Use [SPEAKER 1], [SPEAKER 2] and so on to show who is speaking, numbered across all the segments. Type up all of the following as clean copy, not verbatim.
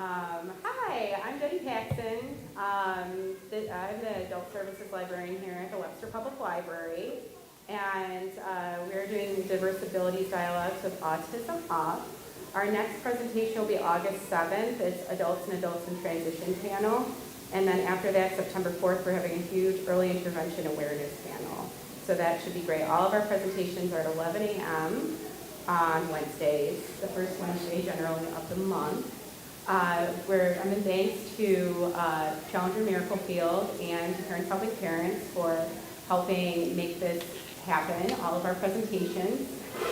[SPEAKER 1] Hi, I'm Jenny Paxson. I'm the Adult Services Librarian here at the Webster Public Library. And we're doing Diverse Abilities Dialogues with Autism Up. Our next presentation will be August 7th. It's Adults and Adults in Transition panel. And then after that, September 4th, we're having a huge early intervention awareness panel. So that should be great. All of our presentations are at 11 a.m. on Wednesdays, the first Wednesday generally of the month. I'm in thanks to Challenger Miracle Field and to Parents Helping Parents for helping make this happen, all of our presentations.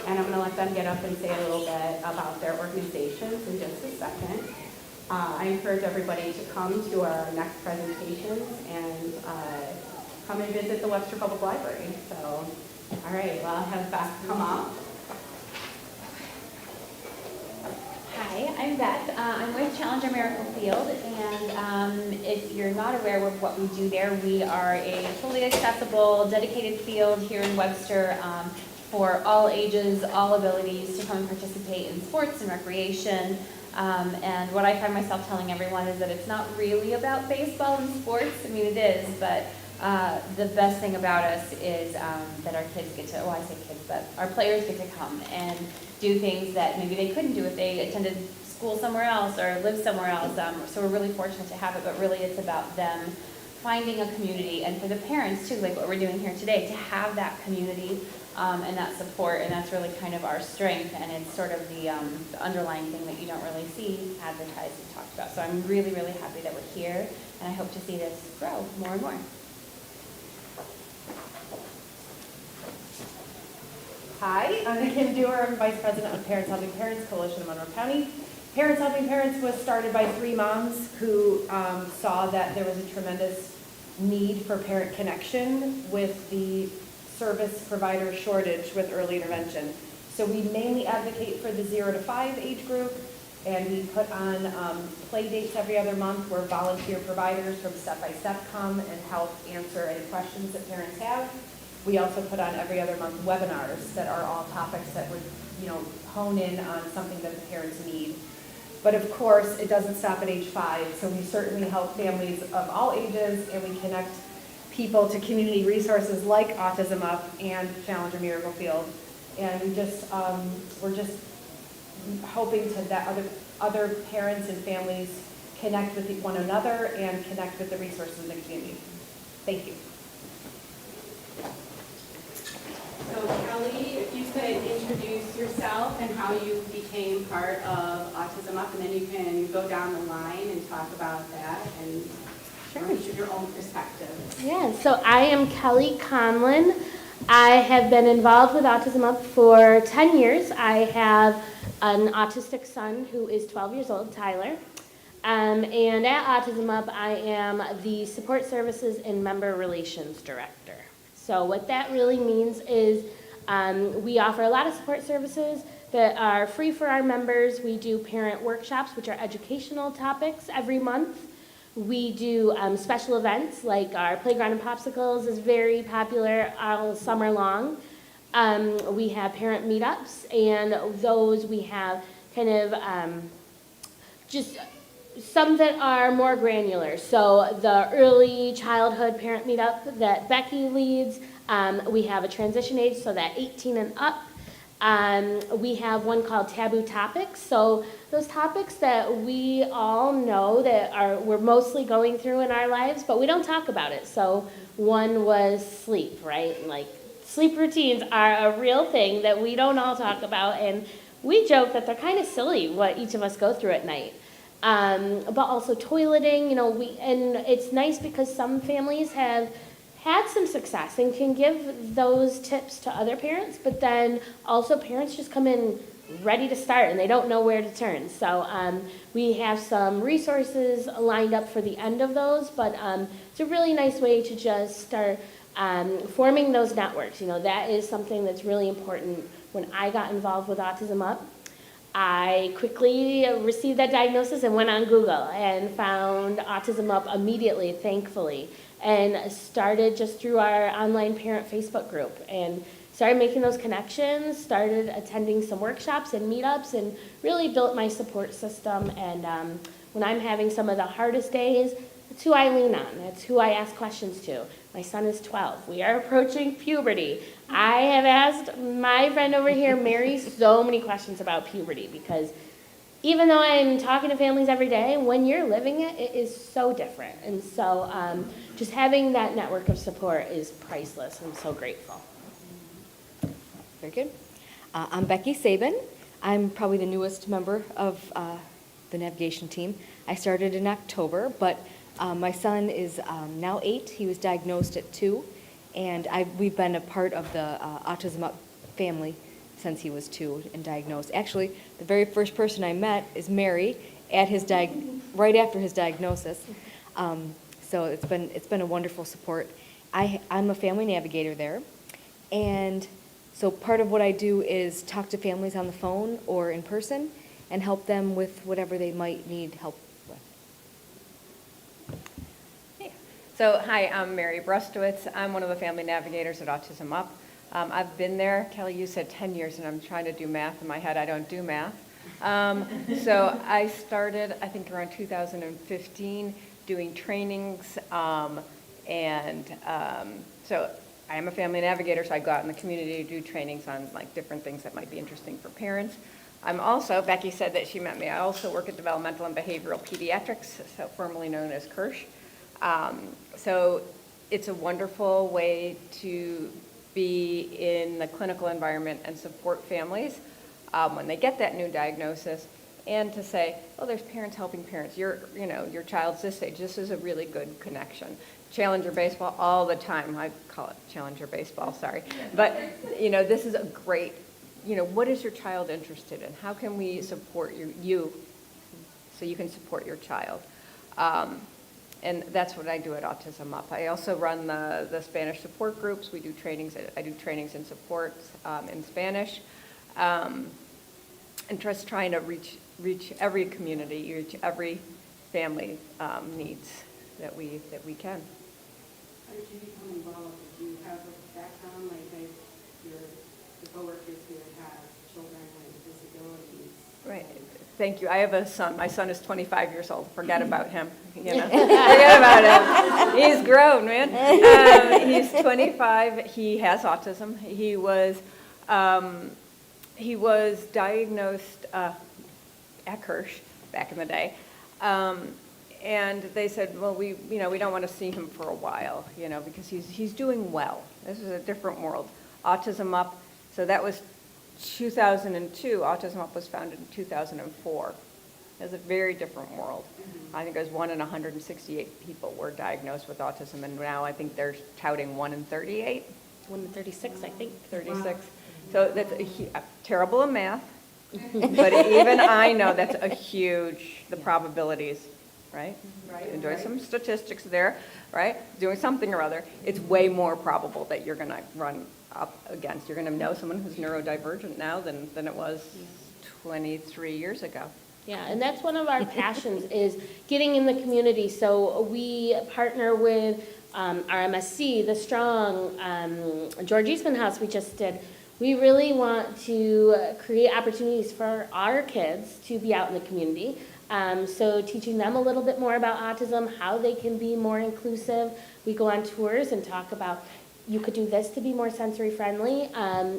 [SPEAKER 1] And I'm going to let them get up and say a little bit about their organizations in just a second. I encourage everybody to come to our next presentations and come and visit the Webster Public Library. So, all right, well, I'll have Beth come up.
[SPEAKER 2] Hi, I'm Beth. I'm with Challenger Miracle Field, and if you're not aware of what we do there, we are a totally accessible, dedicated field here in Webster for all ages, all abilities to come and participate in sports and recreation. And what I find myself telling everyone is that it's not really about baseball and sports. I mean, it is, but the best thing about us is that our kids get to, well, I say kids, but our players get to come and do things that maybe they couldn't do if they attended school somewhere else or lived somewhere else. So we're really fortunate to have it, but really it's about them finding a community, and for the parents too, like what we're doing here today, to have that community and that support, and that's really kind of our strength, and it's sort of the underlying thing that you don't really see advertised and talked about. So I'm really, really happy that we're here, and I hope to see this grow more and more.
[SPEAKER 3] Hi, I'm Kim Dewar. I'm Vice President of Parents Helping Parents Coalition of Monroe County. Parents Helping Parents was started by 3 moms who saw that there was a tremendous need for parent connection with the service provider shortage with early intervention. So we mainly advocate for the 0 to 5 age group, and we put on play dates every other month where volunteer providers from Step by Step come and help answer any questions that parents have. We also put on every other month webinars that are all topics that would, hone in on something that the parents need. But of course, it doesn't stop at age 5, so we certainly help families of all ages, and we connect people to community resources like Autism Up and Challenger Miracle Field. And we're just hoping that other parents and families connect with one another and connect with the resources in the community. Thank you.
[SPEAKER 1] So Kelly, if you could introduce yourself and how you became part of Autism Up, and then you can go down the line and talk about that and share each of your own perspectives.
[SPEAKER 4] Yeah, so I am Kelly Conlon. I have been involved with Autism Up for 10 years. I have an autistic son who is 12 years old, Tyler. And at Autism Up, I am the Support Services and Member Relations Director. So what that really means is we offer a lot of support services that are free for our members. We do parent workshops, which are educational topics every month. We do special events, like our Playground and Popsicles is very popular all summer long. We have parent meetups, and those we have kind of just some that are more granular. So the early childhood parent meetup that Becky leads, we have a transition age, so that 18 and up. We have one called Taboo Topics. So those topics that we all know that we're mostly going through in our lives, but we don't talk about it. So one was sleep, right? Like sleep routines are a real thing that we don't all talk about, and we joke that they're kind of silly what each of us go through at night. But also toileting, and it's nice because some families have had some success and can give those tips to other parents, but then also parents just come in ready to start and they don't know where to turn. So we have some resources lined up for the end of those, but it's a really nice way to just start forming those networks. That is something that's really important. When I got involved with Autism Up, I quickly received that diagnosis and went on Google and found Autism Up immediately, thankfully, and started just through our online parent Facebook group and started making those connections, started attending some workshops and meetups, and really built my support system. And when I'm having some of the hardest days, it's who I lean on. It's who I ask questions to. My son is 12. We are approaching puberty. I have asked my friend over here, Mary, so many questions about puberty because even though I'm talking to families every day, when you're living it, it is so different. And so just having that network of support is priceless. I'm so grateful.
[SPEAKER 5] Very good. I'm Becky Sabin. I'm probably the newest member of the navigation team. I started in October, but my son is now 8. He was diagnosed at 2, and we've been a part of the Autism Up family since he was 2 and diagnosed. Actually, the very first person I met is Mary at right after his diagnosis. So it's been a wonderful support. I'm a family navigator there, and so part of what I do is talk to families on the phone or in person and help them with whatever they might need help with.
[SPEAKER 6] So, hi, I'm Mary Brustowitz. I'm one of the family navigators at Autism Up. I've been there, Kelly, you said 10 years, and I'm trying to do math in my head. I don't do math. So I started, I think, around 2015 doing trainings, so I am a family navigator, so I go out in the community to do trainings on like different things that might be interesting for parents. I'm also, Becky said that she met me, I also work at Developmental and Behavioral Pediatrics, so formerly known as Kirsch. So it's a wonderful way to be in the clinical environment and support families when they get that new diagnosis, and to say, oh, there's parents helping parents. Your child's this age. This is a really good connection. Challenger baseball all the time. I call it Challenger baseball, sorry. But, this is a great, what is your child interested in? How can we support you so you can support your child? And that's what I do at Autism Up. I also run the Spanish support groups. We do trainings. I do trainings and support in Spanish, and just trying to reach every community, reach every family needs that we can.
[SPEAKER 1] How did you become involved? Did you have a background like the coworkers who have children with disabilities?
[SPEAKER 6] Right. Thank you. I have a son. My son is 25 years old. Forget about him. Forget about him. He's grown, man. He's 25. He has autism. He was diagnosed at Kirsch back in the day, and they said, well, we don't want to see him for a while, because he's doing well. This is a different world. Autism Up. So that was 2002. Autism Up was founded in 2004. It's a very different world. I think it was 1 in 168 people were diagnosed with autism, and now I think they're touting 1 in 38.
[SPEAKER 4] 1 to 36, I think.
[SPEAKER 6] 36. Wow. So that's terrible in math, but even I know that's a huge, the probabilities, right? Right. Doing some statistics there, right? Doing something or other, it's way more probable that you're going to run up against. You're going to know someone who's neurodivergent now than it was 23 years ago.
[SPEAKER 4] Yeah, and that's one of our passions is getting in the community. So we partner with our MSC, The Strong, George Eastman House we just did. We really want to create opportunities for our kids to be out in the community. So teaching them a little bit more about autism, how they can be more inclusive. We go on tours and talk about, you could do this to be more sensory friendly.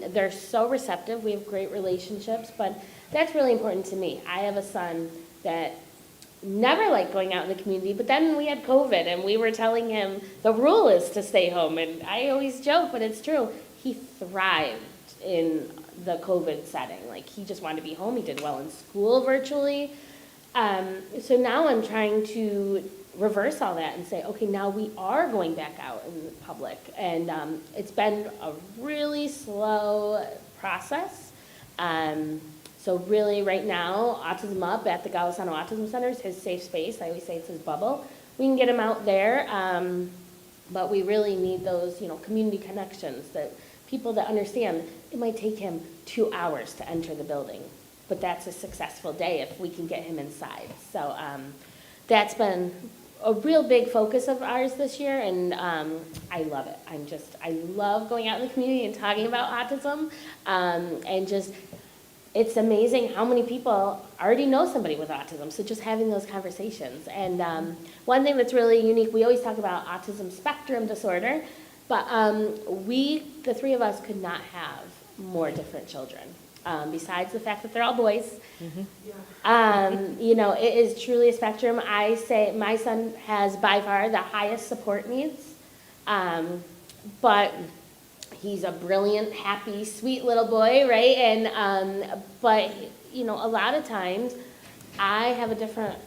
[SPEAKER 4] They're so receptive. We have great relationships, but that's really important to me. I have a son that never liked going out in the community, but then we had COVID and we were telling him the rule is to stay home. And I always joke, but it's true. He thrived in the COVID setting. Like, he just wanted to be home. He did well in school virtually. So now I'm trying to reverse all that and say, okay, now we are going back out in the public. And it's been a really slow process. So really right now, Autism Up at the Golisano Autism Center is his safe space. I always say it's his bubble. We can get him out there, but we really need those, community connections, that people that understand it might take him 2 hours to enter the building, but that's a successful day if we can get him inside. So that's been a real big focus of ours this year, and I love it. I love going out in the community and talking about autism, and just it's amazing how many people already know somebody with autism. So just having those conversations. And one thing that's really unique, we always talk about autism spectrum disorder, but the three of us could not have more different children. Besides the fact that they're all boys, you know, it is truly a spectrum. I say my son has by far the highest support needs, but he's a brilliant, happy, sweet little boy, right? And but you know, a lot of times I have a different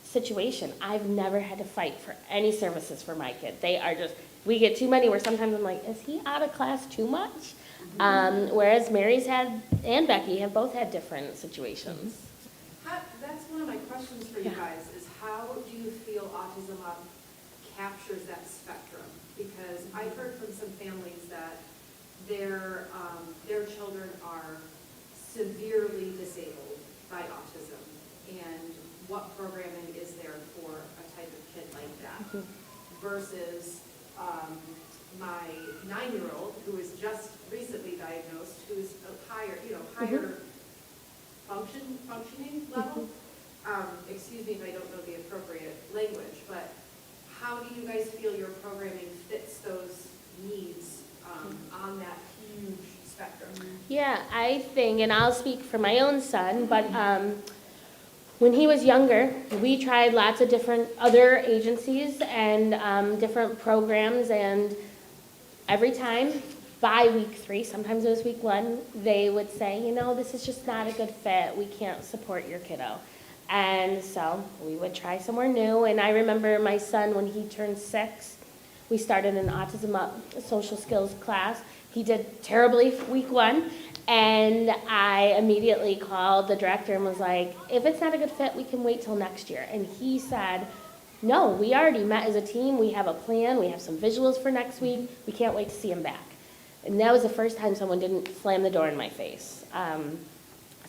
[SPEAKER 4] situation. I've never had to fight for any services for my kid. They are just, we get too many where sometimes I'm like, is he out of class too much? Whereas Mary's had, and Becky have both had different situations.
[SPEAKER 7] That's one of my questions for you
[SPEAKER 4] Yeah.
[SPEAKER 7] guys, is how do you feel Autism Up captures that spectrum? Because I've heard from some families that their children are severely disabled by autism, and what programming is there for a type of kid like that? Versus my 9-year-old, who is just recently diagnosed, who's a higher functioning level. Excuse me if I don't know the appropriate language, but how do you guys feel your programming fits those needs on that huge spectrum?
[SPEAKER 4] Yeah, I think, and I'll speak for my own son, but when he was younger, we tried lots of different other agencies and different programs, and every time, by week 3, sometimes it was week 1, they would say, you know, this is just not a good fit. We can't support your kiddo. And so we would try somewhere new. And I remember my son, when he turned 6, we started an Autism Up social skills class. He did terribly week 1. And I immediately called the director and was like, if it's not a good fit, we can wait till next year. And he said, no, we already met as a team. We have a plan. We have some visuals for next week. We can't wait to see him back. And that was the first time someone didn't slam the door in my face.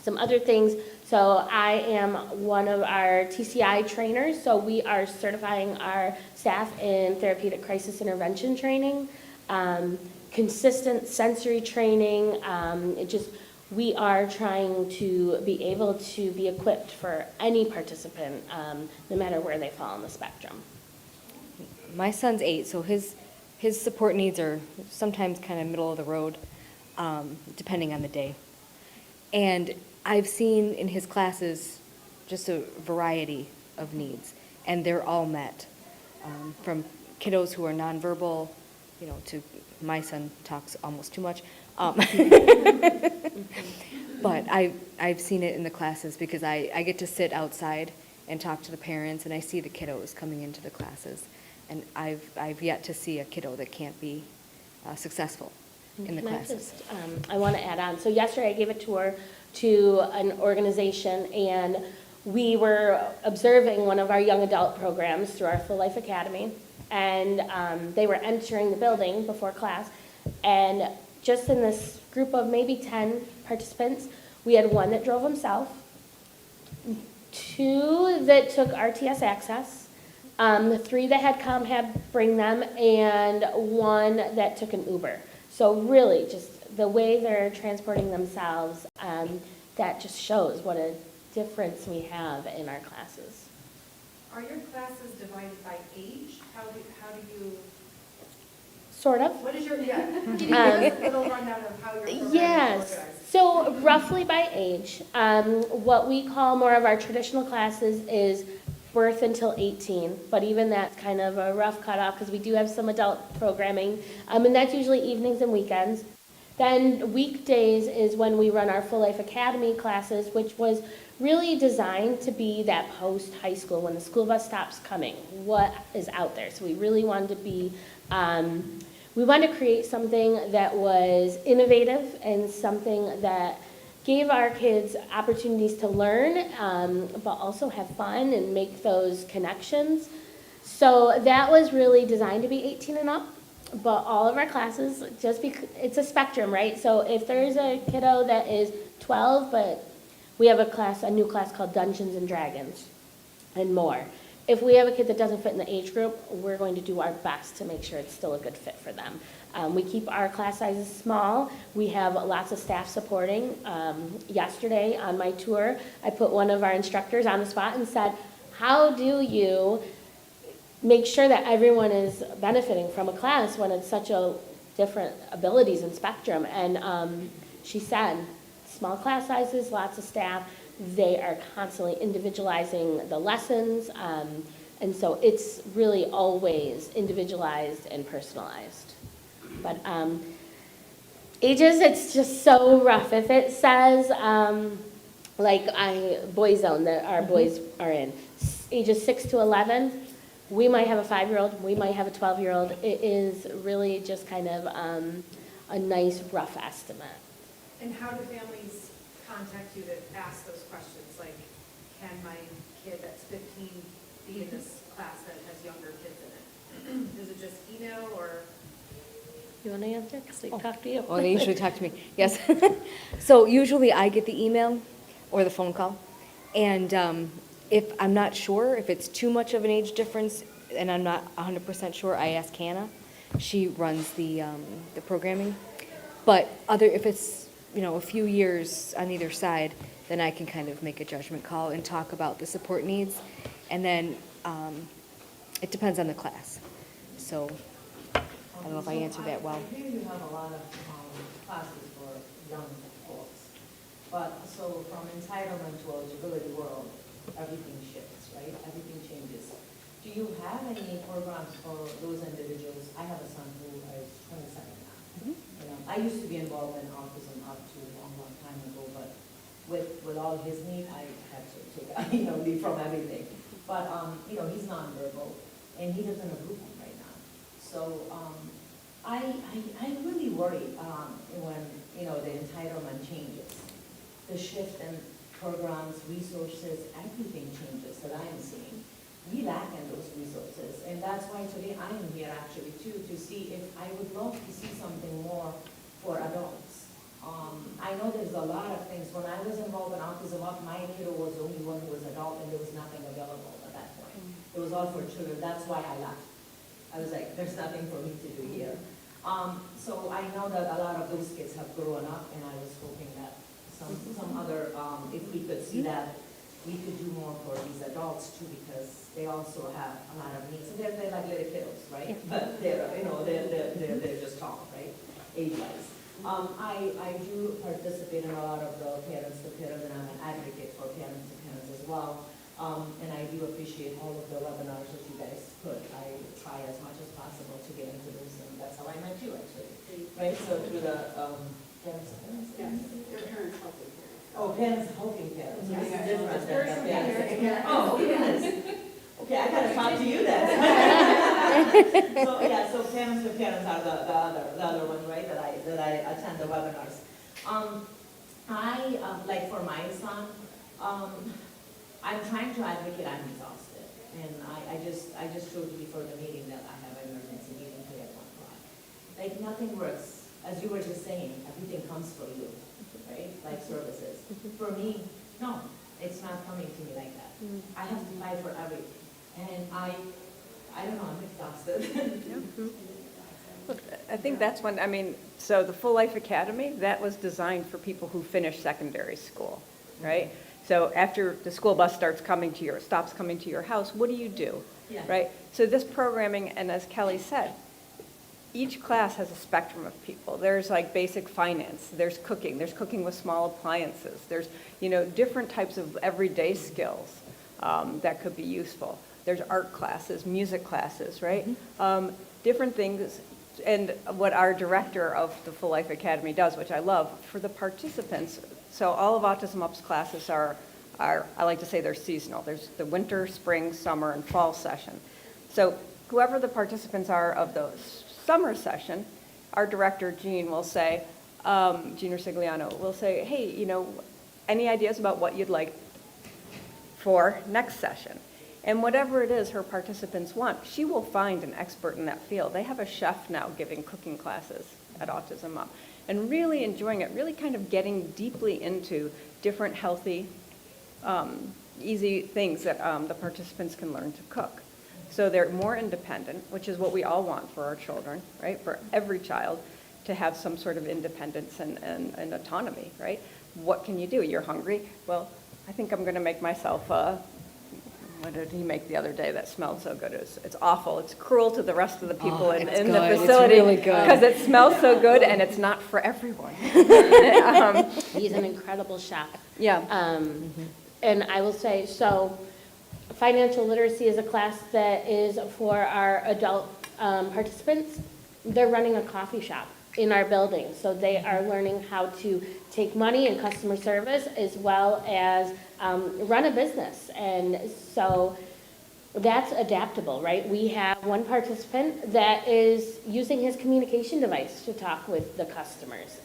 [SPEAKER 4] Some other things, so I am one of our TCI trainers, so we are certifying our staff in therapeutic crisis intervention training, consistent sensory training. We are trying to be able to be equipped for any participant, no matter where they fall on the spectrum.
[SPEAKER 5] My son's 8, so his support needs are sometimes kind of middle of the road, depending on the day. And I've seen in his classes just a variety of needs, and they're all met, from kiddos who are nonverbal, you know, to my son talks almost too much. But I've seen it in the classes because I get to sit outside and talk to the parents, and I see the kiddos coming into the classes. And I've yet to see a kiddo that can't be successful in the classes.
[SPEAKER 4] I want to add on. So yesterday I gave a tour to an organization, and we were observing one of our young adult programs through our Full Life Academy, and they were entering the building before class, and just in this group of maybe 10 participants, we had one that drove himself, 2 that took RTS access, 3 that had ComHab bring them, and 1 that took an Uber. So really, just the way they're transporting themselves, that just shows what a difference we have in our classes.
[SPEAKER 7] Are your classes divided by age? How do you,
[SPEAKER 4] Sort of.
[SPEAKER 7] what is your, can you give us a little rundown of how your program is
[SPEAKER 4] Yes,
[SPEAKER 7] organized?
[SPEAKER 4] so roughly by age. What we call more of our traditional classes is birth until 18, but even that's kind of a rough cutoff because we do have some adult programming, and that's usually evenings and weekends. Then weekdays is when we run our Full Life Academy classes, which was really designed to be that post-high school, when the school bus stops coming, what is out there. So we really wanted to be, we wanted to create something that was innovative and something that gave our kids opportunities to learn, but also have fun and make those connections. So that was really designed to be 18 and up. But all of our classes, just because it's a spectrum, right? So if there's a kiddo that is 12, but we have a new class called Dungeons and Dragons and more. if we have a kid that doesn't fit in the age group, we're going to do our best to make sure it's still a good fit for them. We keep our class sizes small. We have lots of staff supporting. Yesterday on my tour, I put one of our instructors on the spot and said, how do you make sure that everyone is benefiting from a class when it's such a different abilities and spectrum? And she said, small class sizes, lots of staff, they are constantly individualizing the lessons, and so it's really always individualized and personalized. But ages, it's just so rough. If it says, boy zone that our boys are in, ages 6 to 11, we might have a 5-year-old, we might have a 12-year-old. It is really just kind of a nice rough estimate.
[SPEAKER 7] And how do families contact you to ask those questions? Like, can my kid that's 15 be in this class that has younger kids in it? Is it just email or?
[SPEAKER 4] You want to answer? Because they talk to you.
[SPEAKER 5] Oh, they usually talk to me, yes. So usually I get the email or the phone call. And if I'm not sure, if it's too much of an age difference and I'm not 100% sure, I ask Hannah. She runs the programming. But if it's, a few years on either side, then I can kind of make a judgment call and talk about the support needs. And then it depends on the class. So I don't know if I answered that well.
[SPEAKER 8] I hear you have a lot of classes for young folks, but so from entitlement to eligibility world, everything shifts, right? Everything changes. Do you have any programs for those individuals? I have a son who is 27 now. I used to be involved in autism up to a long time ago, but with all his needs, I had to take leave from everything. But he's nonverbal, and he lives in a group home right now. So I really worry when the entitlement changes. The shift in programs, resources, everything changes that I am seeing. We lack in those resources, and that's why today I am here actually too, to see if I would love to see something more for adults. I know there's a lot of things. When I was involved in Autism Up, my hero was the only one who was adult, and there was nothing available at that point. It was all for children. That's why I left. I was like, there's nothing for me to do here. So I know that a lot of those kids have grown up, and I was hoping that some other, if we could see that, we could do more for these adults too, because they also have a lot of needs. So they're like little kiddos, right? Yeah. But they're just tall, right? Age-wise. I do participate in a lot of the parents, and I'm an advocate for parents to parents as well. And I do appreciate all of the webinars that you guys put. I try as much as possible to get into this, and that's how I met you actually, right? So through the parents.
[SPEAKER 7] Yes, your parents helping parents.
[SPEAKER 8] Oh, parents helping parents. So this is different than
[SPEAKER 7] There's
[SPEAKER 8] the
[SPEAKER 7] some
[SPEAKER 8] parents.
[SPEAKER 7] parents.
[SPEAKER 8] Oh, goodness. Okay, I gotta talk to you then. So parents with parents are the other one, right? That I attend the webinars. Like for my son, I'm trying to advocate. I'm exhausted, and I just told you before the meeting that I have an emergency meeting today at 1 o'clock. Like nothing works, as you were just saying. Everything comes for you, right? Like services. For me, no, it's not coming to me like that. I have to fight for everything, and I don't know. I'm exhausted.
[SPEAKER 6] I think that's so the Full Life Academy, that was designed for people who finish secondary school, right? So after the school bus stops coming to your house, what do you do,
[SPEAKER 8] Yeah.
[SPEAKER 6] right? So this programming, and as Kelly said, each class has a spectrum of people. There's like basic finance, there's cooking with small appliances, there's, different types of everyday skills that could be useful. There's art classes, music classes, right? Different things. And what our director of the Full Life Academy does, which I love, for the participants, so all of Autism Up's classes are I like to say they're seasonal. There's the winter, spring, summer, and fall session. So whoever the participants are of the summer session, our director, Jean, will say, Jean Rosigliano, will say, hey, any ideas about what you'd like for next session? And whatever it is her participants want, she will find an expert in that field. They have a chef now giving cooking classes at Autism Up and really enjoying it, really kind of getting deeply into different healthy easy things that the participants can learn to cook. So they're more independent, which is what we all want for our children, right? For every child to have some sort of independence and autonomy, right? What can you do? You're hungry? Well, I think I'm going to make myself what did he make the other day that smelled so good? It's awful. It's cruel to the rest of the people in the facility.
[SPEAKER 5] It's really good.
[SPEAKER 6] Because it smells so good and it's not for everyone.
[SPEAKER 4] He's an incredible chef.
[SPEAKER 6] Yeah.
[SPEAKER 4] And I will say, so financial literacy is a class that is for our adult participants. They're running a coffee shop in our building. So they are learning how to take money and customer service as well as run a business. And so that's adaptable, right? We have one participant that is using his communication device to talk with the customers.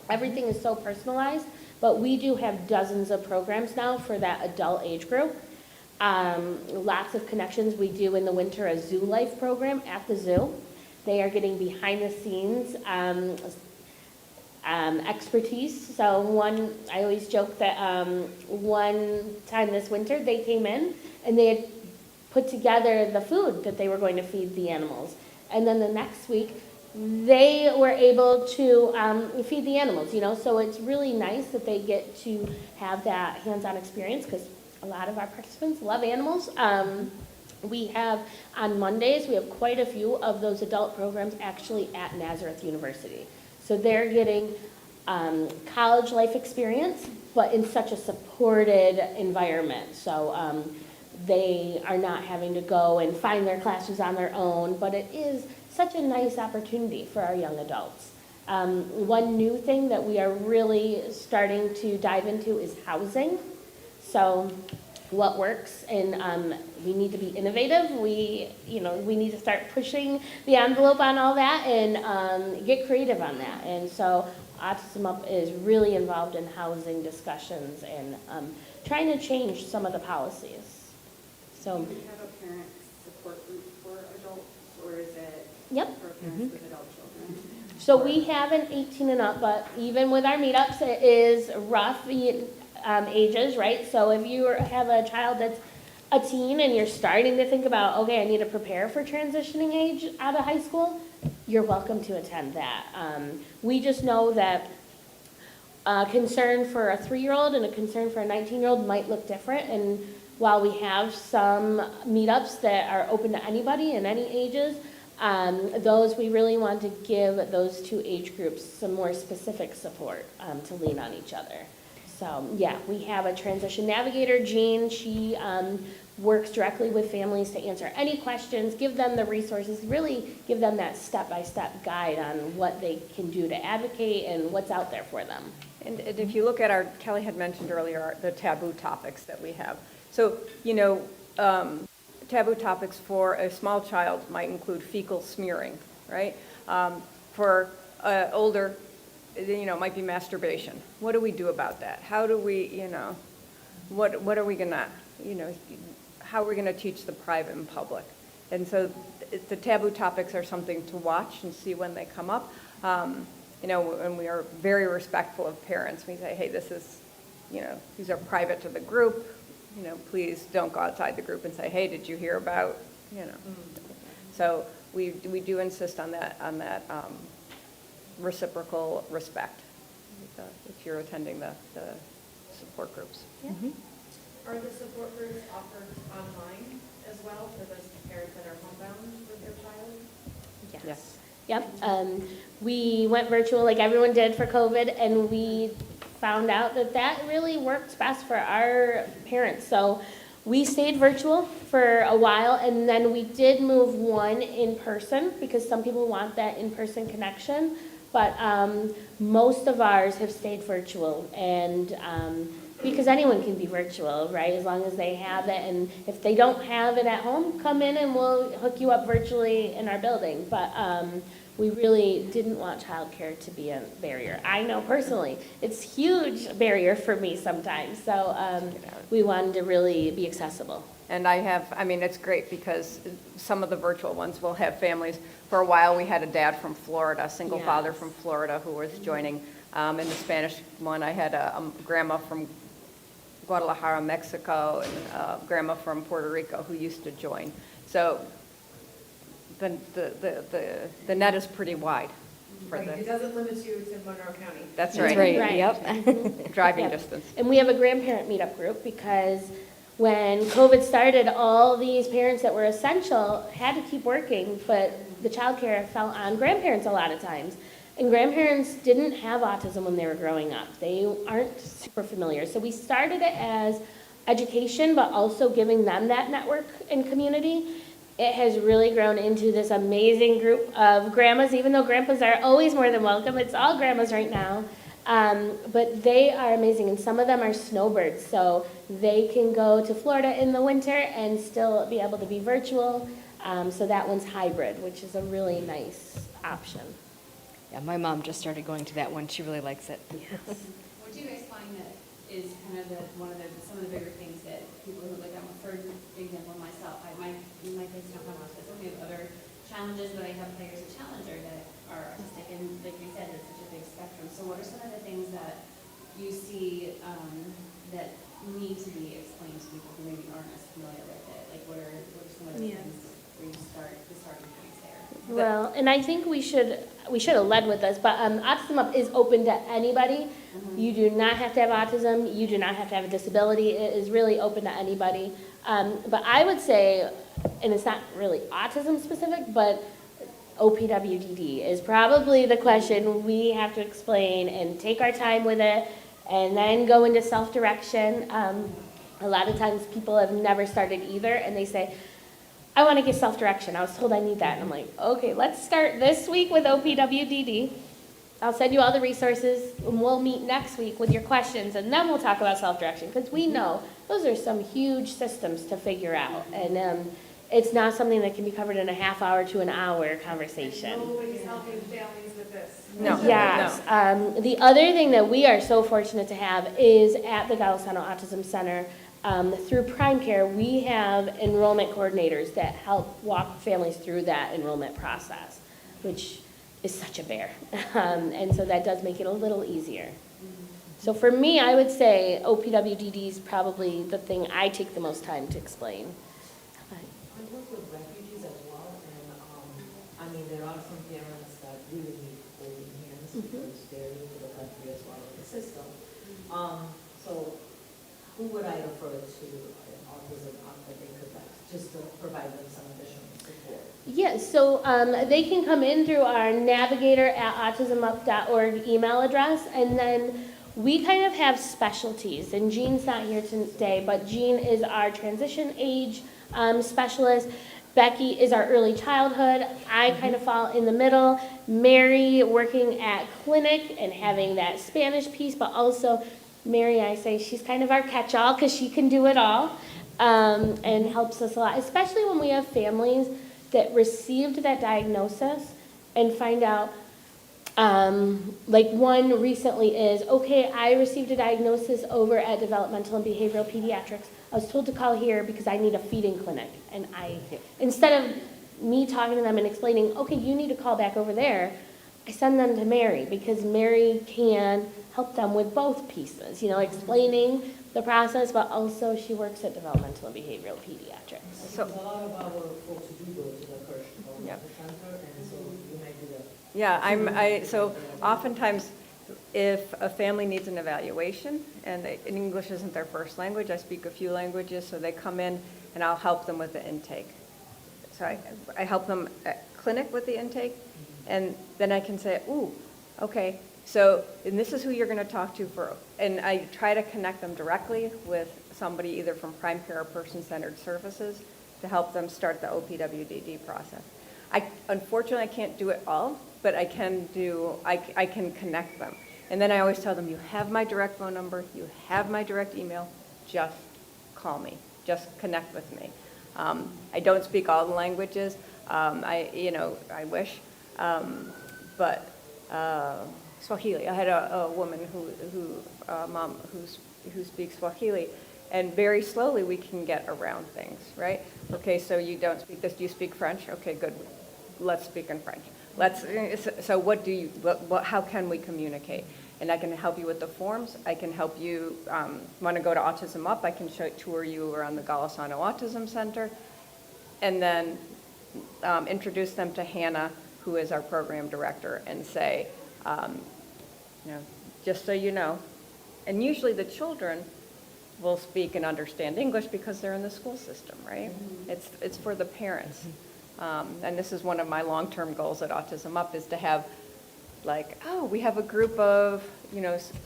[SPEAKER 4] Everything is so personalized, but we do have dozens of programs now for that adult age group. Lots of connections. We do in the winter a zoo life program at the zoo. They are getting behind the scenes expertise. So I always joke that one time this winter they came in and they had put together the food that they were going to feed the animals. And then the next week they were able to feed the animals, so it's really nice that they get to have that hands-on experience because a lot of our participants love animals. We have, on Mondays, we have quite a few of those adult programs actually at Nazareth University. So they're getting college life experience, but in such a supported environment. So they are not having to go and find their classes on their own, but it is such a nice opportunity for our young adults. One new thing that we are really starting to dive into is housing. So what works, and we need to be innovative. We need to start pushing the envelope on all that and get creative on that. And so Autism Up is really involved in housing discussions and trying to change some of the policies. So.
[SPEAKER 1] Do you have a parent support group for adults, or is it
[SPEAKER 4] Yep.
[SPEAKER 1] for parents with adult children?
[SPEAKER 4] So we have an 18 and up, but even with our meetups, it is rough ages, right? So if you have a child that's a teen and you're starting to think about, okay, I need to prepare for transitioning age out of high school, you're welcome to attend that. We just know that a concern for a 3-year-old and a concern for a 19-year-old might look different. And while we have some meetups that are open to anybody in any ages, those we really want to give those two age groups some more specific support to lean on each other. So yeah, we have a transition navigator, Jean. She works directly with families to answer any questions, give them the resources, really give them that step-by-step guide on what they can do to advocate and what's out there for them.
[SPEAKER 6] And if you look at Kelly had mentioned earlier, the taboo topics that we have. So, taboo topics for a small child might include fecal smearing, right? For older, it might be masturbation. What do we do about that? How do we, what are we gonna, how are we gonna teach the private and public? And so the taboo topics are something to watch and see when they come up. And we are very respectful of parents. We say, hey, this is, these are private to the group. Please don't go outside the group and say, hey, did you hear about, So we do insist on that reciprocal respect if you're attending the support groups.
[SPEAKER 4] Yeah.
[SPEAKER 3] Are the support groups offered online as well for those parents that are homebound with their child?
[SPEAKER 6] Yes.
[SPEAKER 4] Yep. We went virtual like everyone did for COVID, and we found out that really works best for our parents. So we stayed virtual for a while, and then we did move one in person because some people want that in-person connection. But most of ours have stayed virtual, and because anyone can be virtual, right, as long as they have it. And if they don't have it at home, come in and we'll hook you up virtually in our building. But we really didn't want childcare to be a barrier. I know personally, it's a huge barrier for me sometimes. So we wanted to really be accessible.
[SPEAKER 6] And it's great because some of the virtual ones will have families. For a while, we had a dad from Florida, a single father from Florida who was joining. In the Spanish one, I had a grandma from Guadalajara, Mexico, and grandma from Puerto Rico who used to join. So the net is pretty wide for
[SPEAKER 3] Right, it
[SPEAKER 6] the,
[SPEAKER 3] doesn't limit you to Monroe County.
[SPEAKER 6] that's
[SPEAKER 5] That's
[SPEAKER 6] right,
[SPEAKER 5] right,
[SPEAKER 4] Right.
[SPEAKER 5] yep.
[SPEAKER 6] driving
[SPEAKER 4] Yep.
[SPEAKER 6] distance.
[SPEAKER 4] And we have a grandparent meetup group because when COVID started, all these parents that were essential had to keep working, but the childcare fell on grandparents a lot of times. And grandparents didn't have autism when they were growing up. They aren't super familiar. So we started it as education, but also giving them that network and community. It has really grown into this amazing group of grandmas, even though grandpas are always more than welcome. It's all grandmas right now. But they are amazing, and some of them are snowbirds, so they can go to Florida in the winter and still be able to be virtual. So that one's hybrid, which is a really nice option.
[SPEAKER 5] Yeah, my mom just started going to that one. She really likes it.
[SPEAKER 2] What do you guys find that is kind of some of the bigger things that people who, like, for example, myself, my kids don't have autism, we have other challenges, but I have players of Challenger that are autistic, and like you said, it's such a big spectrum. So what are some of the things that you see that need to be explained to people who maybe aren't as familiar with it? Like, what are some of the things where you the starting points there?
[SPEAKER 4] Well, and I think we should have led with this, but Autism Up is open to anybody. You do not have to have autism. You do not have to have a disability. It is really open to anybody. But I would say, and it's not really autism specific, but OPWDD is probably the question we have to explain and take our time with it and then go into self-direction. A lot of times people have never started either, and they say, I want to get self-direction. I was told I need that. And I'm like, okay, let's start this week with OPWDD. I'll send you all the resources, and we'll meet next week with your questions, and then we'll talk about self-direction, because we know those are some huge systems to figure out, and it's not something that can be covered in a half hour to an hour conversation.
[SPEAKER 3] Nobody's helping families with this.
[SPEAKER 6] No.
[SPEAKER 4] Yes. The other thing that we are so fortunate to have is at the Golisano Autism Center, through Prime Care, we have enrollment coordinators that help walk families through that enrollment process, which is such a bear. And so that does make it a little easier. So for me, I would say OPWDD is probably the thing I take the most time to explain.
[SPEAKER 8] I work with refugees as well, and, I mean, there are some parents that really need holding hands because they're new to the country as well as the system. So who would I refer to in Autism Up that they could, just to provide them some additional support?
[SPEAKER 4] Yes, so they can come in through our navigator@autismup.org email address, and then we kind of have specialties, and Jean's not here today, but Jean is our transition age specialist. Becky is our early childhood. I kind of fall in the middle. Mary working at clinic and having that Spanish piece, but also Mary, I say she's kind of our catch-all because she can do it all and helps us a lot, especially when we have families that received that diagnosis and find out, like one recently is, okay, I received a diagnosis over at Developmental and Behavioral Pediatrics. I was told to call here because I need a feeding clinic. And instead of me talking to them and explaining, okay, you need to call back over there, I send them to Mary because Mary can help them with both pieces, explaining the process, but also she works at Developmental and Behavioral Pediatrics.
[SPEAKER 6] So-
[SPEAKER 8] A lot of our folks do go to the Kirsch
[SPEAKER 6] Yeah.
[SPEAKER 8] Center, and so you might be the.
[SPEAKER 6] Yeah, so oftentimes, if a family needs an evaluation, and English isn't their first language, I speak a few languages, so they come in, and I'll help them with the intake. So I help them at clinic with the intake, and then I can say, ooh, okay, so, and this is who you're going to talk to and I try to connect them directly with somebody either from Prime Care or Person-Centered Services to help them start the OPWDD process. Unfortunately, I can't do it all, but I can connect them. And then I always tell them, you have my direct phone number, you have my direct email, just call me, just connect with me. I don't speak all the languages, I wish, but Swahili. I had a woman mom who speaks Swahili, and very slowly we can get around things, right? Okay, so you don't speak this, do you speak French? Okay, good, let's speak in French. So how can we communicate? And I can help you with the forms. I can help you, want to go to Autism Up, I can tour you around the Golisano Autism Center. And then introduce them to Hannah, who is our program director, and say, just so you know. And usually the children will speak and understand English because they're in the school system, right? It's for the parents. And this is one of my long-term goals at Autism Up, is to have we have a group of,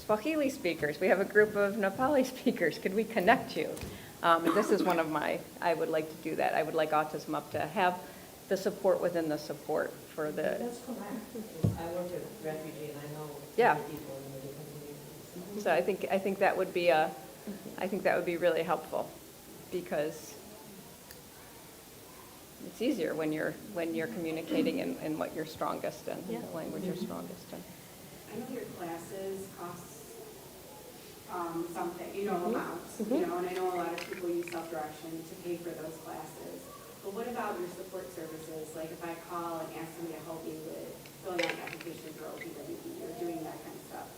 [SPEAKER 6] Swahili speakers. We have a group of Nepali speakers. Could we connect you? And this is one of I would like to do that. I would like Autism Up to have the support within the support for the.
[SPEAKER 8] That's correct. I work at refugee and I know
[SPEAKER 6] Yeah.
[SPEAKER 8] people in the different communities.
[SPEAKER 6] So I think that would be really helpful, because it's easier when you're communicating in what you're strongest in, the language you're strongest in.
[SPEAKER 1] I know your classes cost something, amounts, and I know a lot of people use self-direction to pay for those classes. But what about your support services? Like if I call and ask somebody to help me with filling out applications for OPWB or doing that kind of stuff,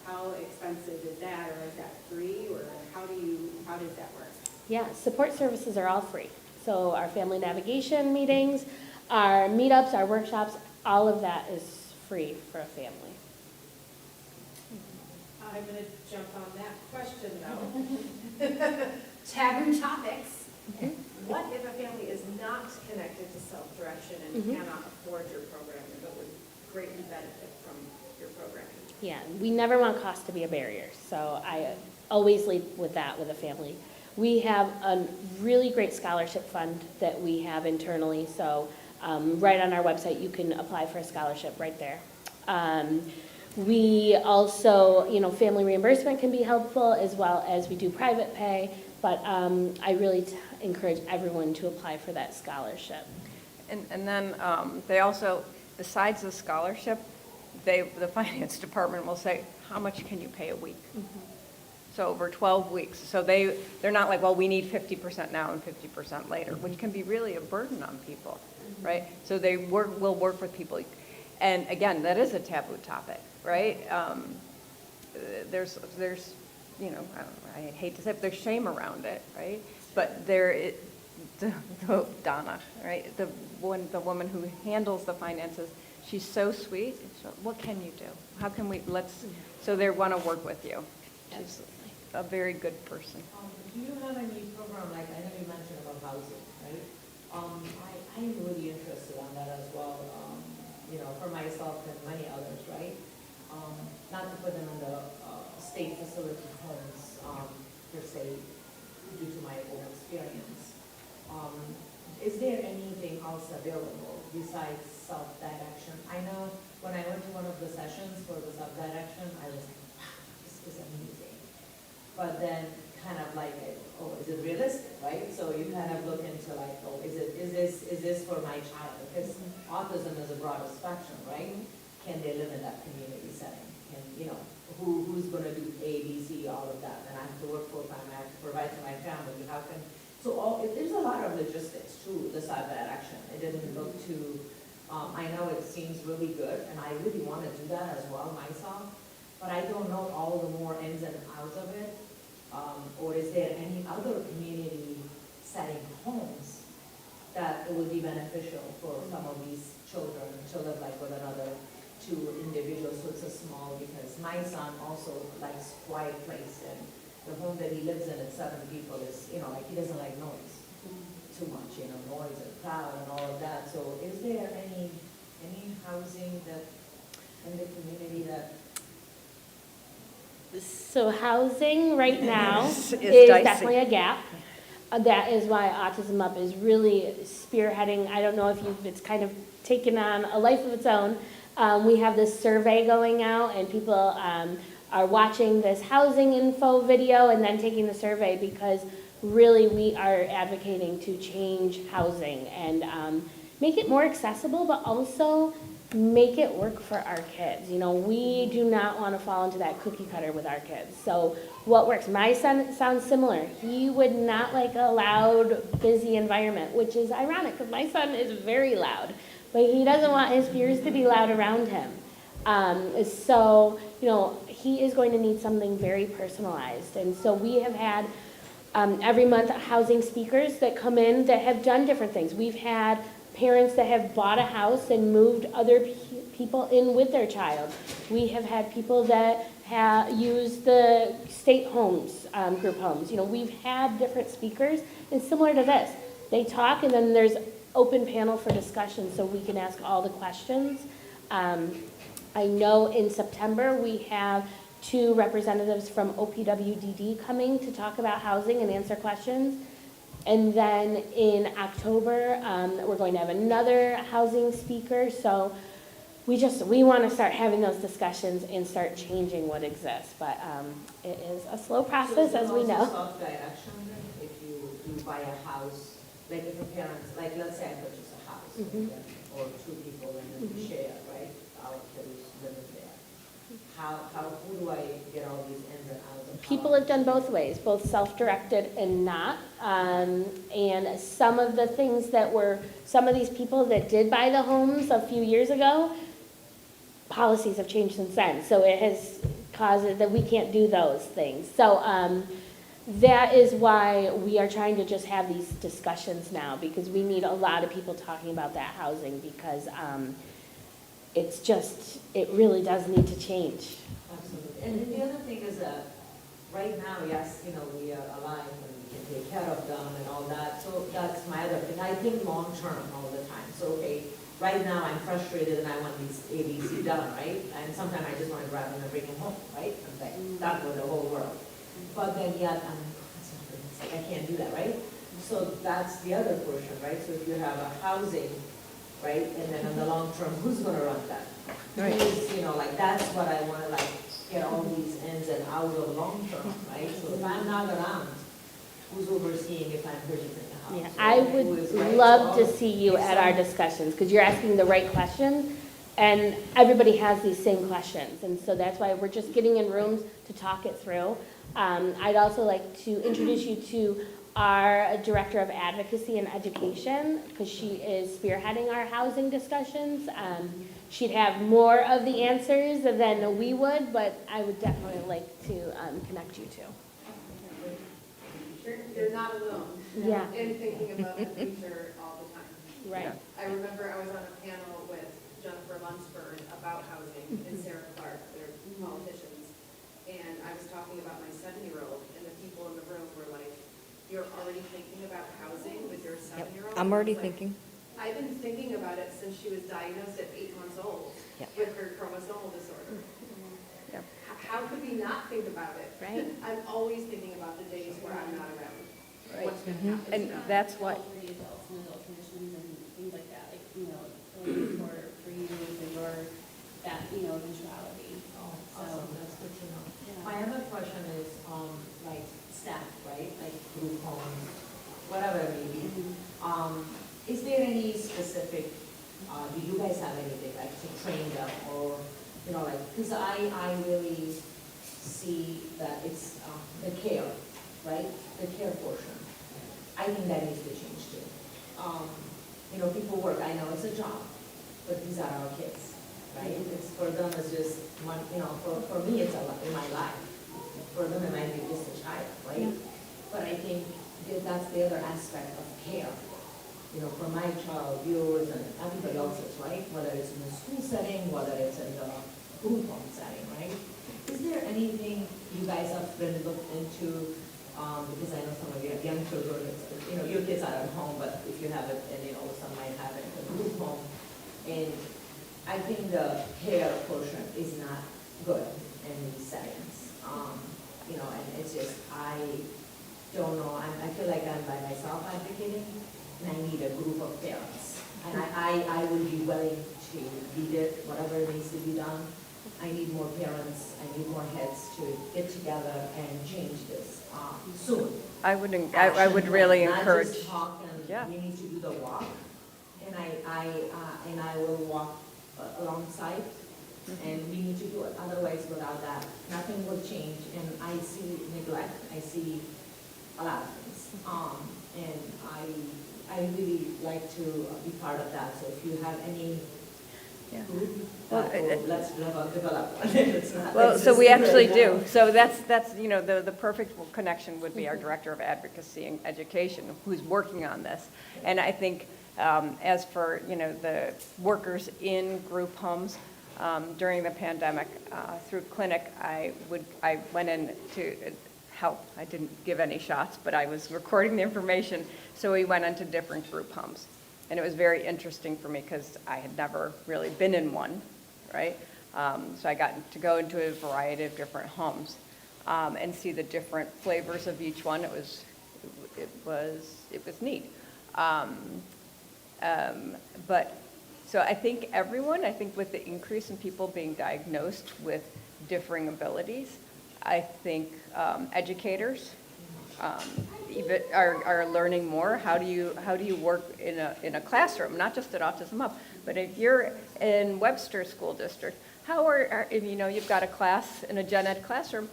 [SPEAKER 1] how expensive is that, or is that free, or how does that work?
[SPEAKER 4] Yeah, support services are all free. So our family navigation meetings, our meetups, our workshops, all of that is free for a family.
[SPEAKER 3] I'm going to jump on that question though. Taboo topics. What if a family is not connected to self-direction and cannot afford your programming, but would greatly benefit from your programming?
[SPEAKER 4] Yeah, we never want cost to be a barrier, so I always lead with that with a family. We have a really great scholarship fund that we have internally, so right on our website you can apply for a scholarship right there. We also, family reimbursement can be helpful, as well as we do private pay, but I really encourage everyone to apply for that scholarship.
[SPEAKER 6] And then they also, besides the scholarship, the finance department will say, how much can you pay a week? So over 12 weeks. So they're not like, well, we need 50% now and 50% later, which can be really a burden on people, right? So they will work with people. And again, that is a taboo topic, right? There's I hate to say it, there's shame around it, right? But Donna, right? The woman who handles the finances, she's so sweet. So what can you do? How can we, so they want to work with you. She's a very good person.
[SPEAKER 8] Do you have any program, like I know you mentioned about housing, right? I'm really interested on that as well, for myself and many others, right? Not to put them in the state facility homes, per se, due to my own experience. Is there anything else available besides self-direction? I know when I went to one of the sessions for the self-direction, I was like, wow, this is amazing. But then kind of like, oh, is it realistic, right? So you kind of look into like, oh, is this for my child? Because autism is a broader spectrum, right? Can they live in that community setting? And who's going to do A, B, C, all of that? And I have to work full time. I have to provide to my family. There's a lot of logistics to the self-direction. It didn't look too. I know it seems really good, and I really want to do that as well myself. But I don't know all the more ins and outs of it. Or is there any other community setting homes that it would be beneficial for some of these children to live like with another two individuals, so it's a small, because my son also likes quiet place, and the home that he lives in at 7 people is, he doesn't like noise too much, noise and crowd and all of that. So is there any housing that in the community that?
[SPEAKER 4] So housing right now
[SPEAKER 6] Is
[SPEAKER 4] is
[SPEAKER 6] dicey.
[SPEAKER 4] definitely a gap. That is why Autism Up is really spearheading. I don't know if it's kind of taken on a life of its own. We have this survey going out, and people are watching this housing info video and then taking the survey, because really we are advocating to change housing and make it more accessible, but also make it work for our kids. We do not want to fall into that cookie cutter with our kids. So what works? My son sounds similar. He would not like a loud, busy environment, which is ironic because my son is very loud. but he doesn't want his peers to be loud around him. So, he is going to need something very personalized. And so we have had every month housing speakers that come in that have done different things. We've had parents that have bought a house and moved other people in with their child. We have had people that have used the state homes, group homes. We've had different speakers, and similar to this, they talk and then there's open panel for discussion so we can ask all the questions. I know in September we have 2 representatives from OPWDD coming to talk about housing and answer questions. And then in October, we're going to have another housing speaker. So we want to start having those discussions and start changing what exists. But it is a slow process, as we know.
[SPEAKER 8] Self-direction, if you buy a house, like if a parent, like let's say I purchase a house, or 2 people and then we share, right? Our kids live there. Who do I get all these ins and outs of?
[SPEAKER 4] People have done both ways, both self-directed and not. And some of the things some of these people that did buy the homes a few years ago, policies have changed since then. So it has caused it that we can't do those things. So that is why we are trying to just have these discussions now, because we need a lot of people talking about that housing, because it really does need to change.
[SPEAKER 8] Absolutely. And then the other thing is that right now, yes, we are alive and we can take care of them and all that. So that's my other thing. I think long term all the time. So, okay, right now I'm frustrated and I want these ABC done, right? And sometimes I just want to grab them and bring them home, right? I'm like, that was the whole world. But then yet, it's like I can't do that, right? So that's the other portion, right? So if you have a housing, right, and then in the long term, who's going to run that?
[SPEAKER 6] Right.
[SPEAKER 8] Who's, that's what I want to get all these ins and outs of long term, right? So if I'm not around, who's overseeing if I'm purchasing a house?
[SPEAKER 4] Yeah, I would love to see you at our discussions, because you're asking the right questions, and everybody has these same questions. And so that's why we're just getting in rooms to talk it through. I'd also like to introduce you to our Director of Advocacy and Education, because she is spearheading our housing discussions. She'd have more of the answers than we would, but I would definitely like to connect you to.
[SPEAKER 7] You're not alone.
[SPEAKER 4] Yeah.
[SPEAKER 7] In thinking about the future all the time.
[SPEAKER 4] Right.
[SPEAKER 7] I remember I was on a panel with Jennifer Lunsford about housing and Sarah Clark, they're politicians. And I was talking about my 7-year-old, and the people in the room were like, "You're already thinking about housing with your 7-year-old?"
[SPEAKER 5] I'm already
[SPEAKER 7] I was like,
[SPEAKER 5] thinking.
[SPEAKER 7] I've been thinking about it since she was diagnosed at 8 months old
[SPEAKER 5] Yeah.
[SPEAKER 7] with her chromosomal disorder.
[SPEAKER 6] Yep.
[SPEAKER 7] How could we not think about it?
[SPEAKER 4] Right.
[SPEAKER 7] I'm always thinking about the days where I'm not around.
[SPEAKER 6] Right.
[SPEAKER 7] What's going to happen?
[SPEAKER 6] And that's why,
[SPEAKER 1] All 3 adults and adult conditions and things like that, for you and your, eventuality.
[SPEAKER 8] Oh, awesome, that's good to know.
[SPEAKER 1] Yeah.
[SPEAKER 8] My other question is, like staff, right? Like group homes, whatever it may be. Is there any specific, do you guys have anything like to train them or, because I really see that it's the care, right? The care portion. I think that needs to change too. People work, I know it's a job, but these are our kids, right? It's for them, it's just one, for me, it's a lot in my life. For them, it might be just a child, right?
[SPEAKER 4] Yeah.
[SPEAKER 8] But I think that's the other aspect of care. For my child, yours, and everybody else's, right? Whether it's in the school setting, whether it's in the group home setting, right? Is there anything you guys have been looked into? Because I know some of your young children, your kids are at home, but if you have it, and some might have it in the group home. And I think the care portion is not good in these settings. And it's just, I don't know, I feel like I'm by myself advocating, and I need a group of parents. And I would be willing to lead it, whatever needs to be done. I need more parents, I need more heads to get together and change this soon.
[SPEAKER 6] I would really
[SPEAKER 8] Not
[SPEAKER 6] encourage,
[SPEAKER 8] just talk
[SPEAKER 6] Yeah.
[SPEAKER 8] and we need to do the walk. And I will walk alongside, and we need to do it. Otherwise, without that, nothing will change. And I see neglect, I see a lot of things. And I really like to be part of that, so if you have any
[SPEAKER 6] Yeah.
[SPEAKER 8] group,
[SPEAKER 6] Well,
[SPEAKER 8] let's develop. It's not
[SPEAKER 6] Well, so we
[SPEAKER 8] existing
[SPEAKER 6] actually
[SPEAKER 8] right now.
[SPEAKER 6] do. So that's, you know, the perfect connection would be our Director of Advocacy and Education, who's working on this. And I think, as for, you know, the workers in group homes, during the pandemic, through clinic, I went in to help. I didn't give any shots, but I was recording the information, so we went into different group homes. And it was very interesting for me because I had never really been in one, right? So I got to go into a variety of different homes and see the different flavors of each one. It was neat. But so I think with the increase in people being diagnosed with differing abilities, I think educators even are learning more. How do you work in a classroom, not just at Autism Up, but if you're in Webster School District, if you know you've got a class in a gen ed classroom,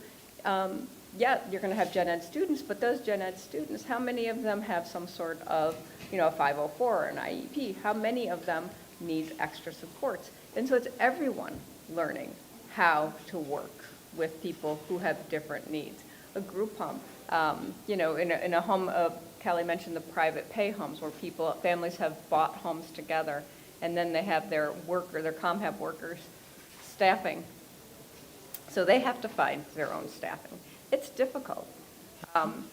[SPEAKER 6] yeah, you're going to have gen ed students, but those gen ed students, how many of them have some sort of, you know, a 504 or an IEP? How many of them need extra supports? And so it's everyone learning how to work with people who have different needs. A group home, you know, in a home of, Kelly mentioned the private pay homes where families have bought homes together, and then they have their ComHab workers staffing. So they have to find their own staffing. It's difficult. And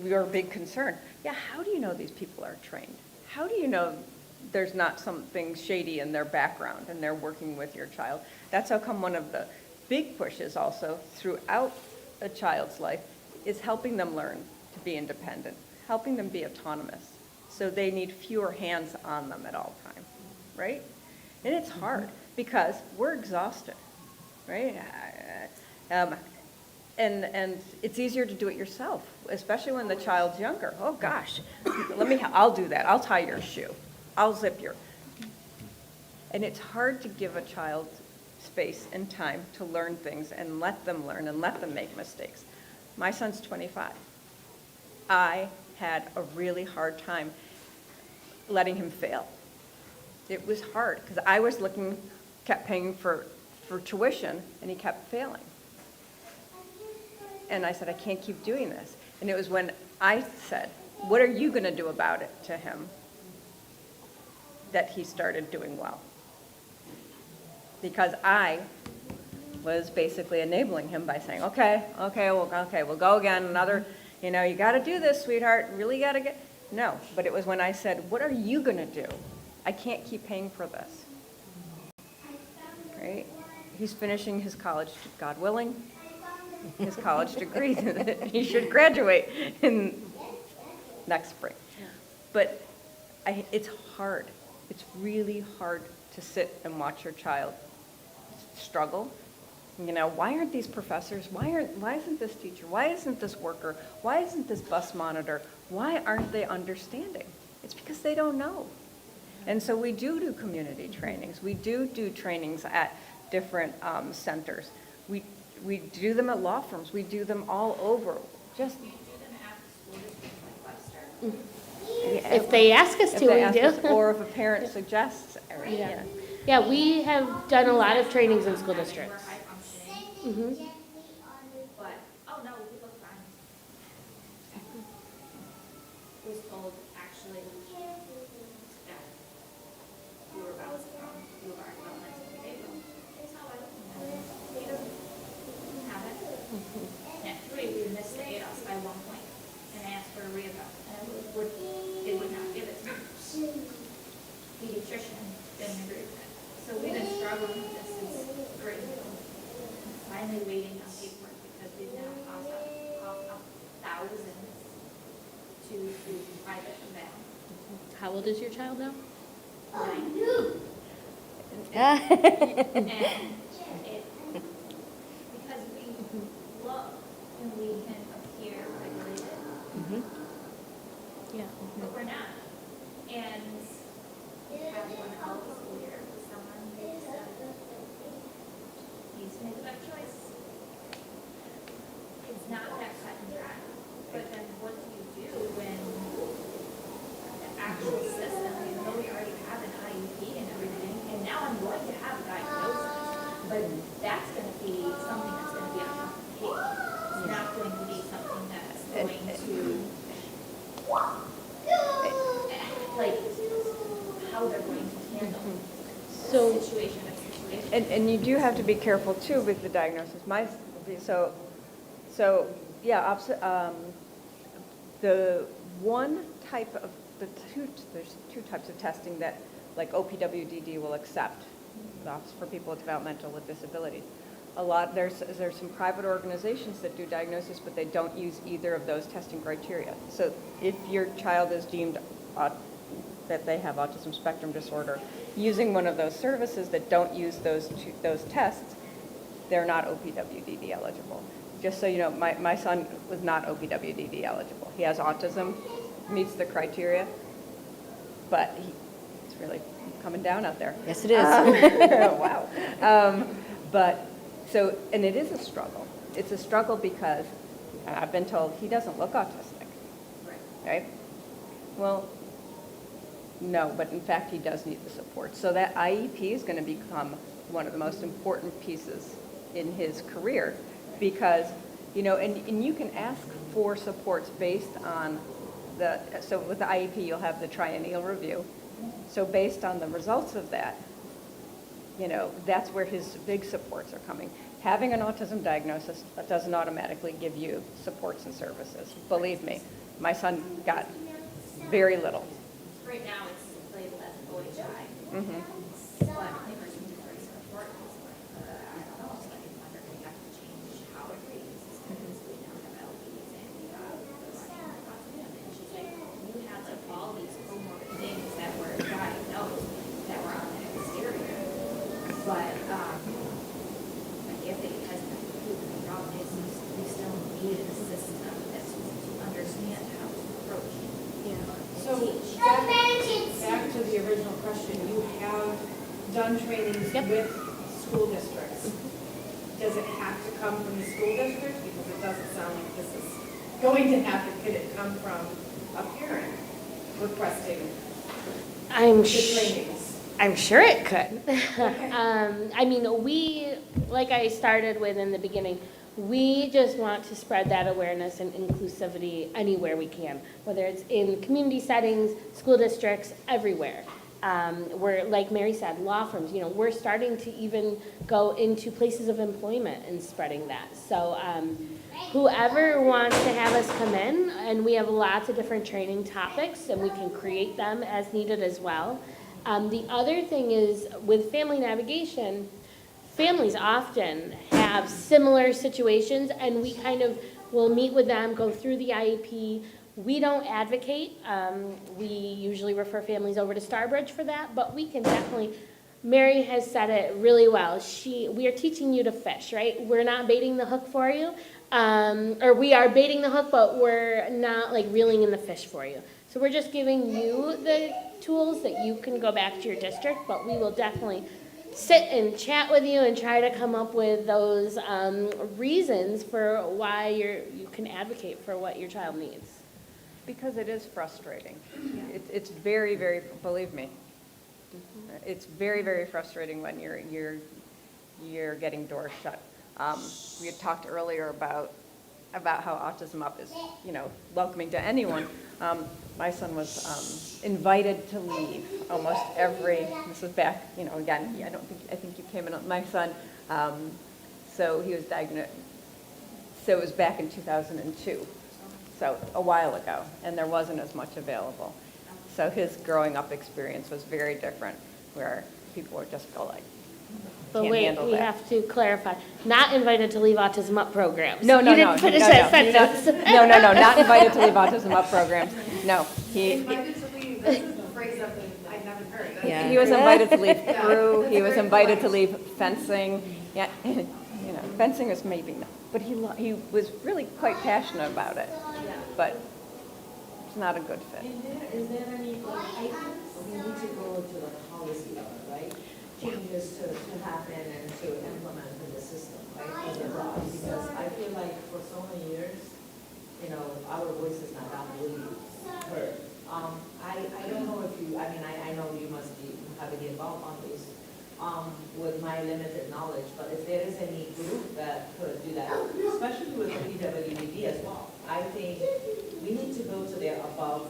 [SPEAKER 6] your big concern, yeah, how do you know these people are trained? How do you know there's not something shady in their background and they're working with your child? That's how come one of the big pushes also throughout a child's life is helping them learn to be independent, helping them be autonomous. So they need fewer hands on them at all times, right? And it's hard because we're exhausted, right? And it's easier to do it yourself, especially when the child's younger. Oh gosh, I'll do that. I'll tie your shoe. I'll zip your. And it's hard to give a child space and time to learn things and let them learn and let them make mistakes. My son's 25. I had a really hard time letting him fail. It was hard because I was kept paying for tuition and he kept failing. And I said, I can't keep doing this. And it was when I said, what are you going to do about it to him, that he started doing well. Because I was basically enabling him by saying, okay, we'll go again, another, you know, you got to do this, sweetheart, really got to get, no. But it was when I said, what are you going to do? I can't keep paying for this, right? He's finishing his college, God willing, his college degree. He should graduate in next spring. But it's hard. It's really hard to sit and watch your child struggle. You know, why aren't these professors, why isn't this teacher, why isn't this worker, why isn't this bus monitor, why aren't they understanding? It's because they don't know. And so we do community trainings. We do trainings at different centers. We do them at law firms. We do them all over. Just
[SPEAKER 2] We do them at the school districts like Webster.
[SPEAKER 4] If they ask us
[SPEAKER 6] if
[SPEAKER 4] to,
[SPEAKER 6] they
[SPEAKER 4] we
[SPEAKER 6] ask
[SPEAKER 4] do.
[SPEAKER 6] us, or if a parent suggests.
[SPEAKER 4] Yeah. Yeah, we have done a lot of trainings in school
[SPEAKER 2] We're
[SPEAKER 4] districts.
[SPEAKER 2] high functioning,
[SPEAKER 4] Mhm.
[SPEAKER 2] but, oh no, we look fine. Was told actually that we were about to come, you were our developmental behavioral. It's how I we don't have it. And at 3, we missed the ADOS by 1 point, and I asked for a re-eval, and they would not give it to me. Pediatrician didn't agree with it. So we've been struggling with this since 3. Finally waiting on paperwork because we've now cost up thousands to private eval.
[SPEAKER 4] How old is your child now?
[SPEAKER 2] 9. And because we look and we can appear regulated,
[SPEAKER 4] Yeah.
[SPEAKER 2] but we're not. And we have one hell of a school year with someone who said, needs to make a better choice. It's not that cut and dry. But then what do you do when but that's gonna be something that's gonna be on top of the table. It's not going to be something that's going to, like, how they're going to handle
[SPEAKER 4] So-
[SPEAKER 2] situation by situation.
[SPEAKER 6] And you do have to be careful too with the diagnosis. The one type of, there's two types of testing that like OPWDD will accept, the Office for People with Developmental Disabilities. There's some private organizations that do diagnosis, but they don't use either of those testing criteria. So if your child is deemed that they have autism spectrum disorder, using one of those services that don't use those tests, they're not OPWDD eligible. Just so you know, my son was not OPWDD eligible. He has autism, meets the criteria, but it's really coming down out there.
[SPEAKER 5] Yes, it is.
[SPEAKER 6] Wow. And it is a struggle. It's a struggle because I've been told he doesn't look autistic, right? Well, no, but in fact, he does need the support. So that IEP is going to become one of the most important pieces in his career because, and you can ask for supports based on so with the IEP, you'll have the triennial review. So based on the results of that, that's where his big supports are coming. Having an autism diagnosis doesn't automatically give you supports and services. Believe me, my son got very little.
[SPEAKER 2] Right now, it's labeled as OHI.
[SPEAKER 6] Mm-hmm.
[SPEAKER 2] But I think there's very support, I don't know, it's like whether we have to change how it reads, because we now have LPs and we have autism, and she's like, you have like all these comorbid things that were diagnosed that were on the exterior, but, if it hasn't been proven, the problem is we still need a system that's to understand how to approach
[SPEAKER 3] So
[SPEAKER 2] and teach.
[SPEAKER 3] back to the original question, you have done trainings with school districts. Does it have to come from the school district? Because it doesn't sound like this is going to happen. Could it come from a parent requesting the trainings?
[SPEAKER 4] I'm sure it could. Like I started with in the beginning, we just want to spread that awareness and inclusivity anywhere we can, whether it's in community settings, school districts, everywhere. We're, like Mary said, law firms, we're starting to even go into places of employment and spreading that. So whoever wants to have us come in, and we have lots of different training topics, and we can create them as needed as well. The other thing is with family navigation, families often have similar situations, and we kind of will meet with them, go through the IEP. We don't advocate. We usually refer families over to Starbridge for that, but we can definitely, Mary has said it really well. We are teaching you to fish, right? We're not baiting the hook for you, or we are baiting the hook, but we're not like reeling in the fish for you. So we're just giving you the tools that you can go back to your district, but we will definitely sit and chat with you and try to come up with those reasons for why you can advocate for what your child needs.
[SPEAKER 6] Because it is frustrating. It's very, very, believe me, it's very, very frustrating when you're getting doors shut. We had talked earlier about how Autism Up is, welcoming to anyone. My son was invited to leave almost this was back, again, I think you came in, my son, so he was diagnosed, so it was back in 2002, so a while ago, and there wasn't as much available. So his growing up experience was very different, where people would just go like,
[SPEAKER 4] But
[SPEAKER 6] can't
[SPEAKER 4] wait,
[SPEAKER 6] handle
[SPEAKER 4] we
[SPEAKER 6] that.
[SPEAKER 4] have to clarify, not invited to leave Autism Up programs.
[SPEAKER 6] No,
[SPEAKER 4] You didn't finish that sentence.
[SPEAKER 6] No, not invited to leave Autism Up programs. No,
[SPEAKER 7] Invited to leave, that's a phrase I've never heard.
[SPEAKER 5] Yeah.
[SPEAKER 6] he was invited to leave crew, he was invited to leave fencing. Yeah, fencing was maybe not, but he was really quite passionate about it. But it's not a good fit.
[SPEAKER 8] Is there any, I think we need to go to the policy level, right? Changes to happen and to implement in the system, right, in the laws, because I feel like for so many years, our voice is not that really heard. I don't know if I know you must be heavily involved on this, with my limited knowledge, but if there is any group that could do that, especially with the PWDD as well, I think we need to go to their above,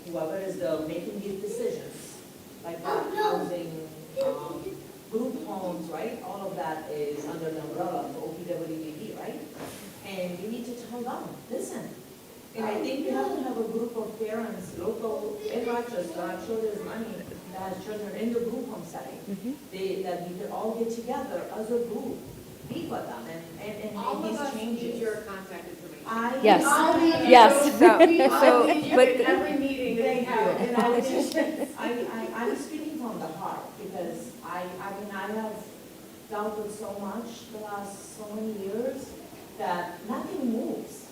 [SPEAKER 8] whoever is the making these decisions, like that housing, group homes, right? All of that is under the umbrella of OPWDD, right? And you need to tell them, listen. And I think you have to have a group of parents, local, in Rochester, I'm sure there's money that has children in the group home setting. That we could all get together as a group, meet with them and
[SPEAKER 7] All
[SPEAKER 8] make
[SPEAKER 7] of us
[SPEAKER 8] these
[SPEAKER 7] need
[SPEAKER 8] changes.
[SPEAKER 7] your contact information.
[SPEAKER 5] Yes.
[SPEAKER 3] I'll be there.
[SPEAKER 5] Yes.
[SPEAKER 3] I'll need you
[SPEAKER 5] but-
[SPEAKER 3] in every meeting that we
[SPEAKER 8] Thank
[SPEAKER 3] have.
[SPEAKER 8] you. And I was just, I'm speaking from the heart, because I mean, I have dealt with so much the last so many years that nothing moves.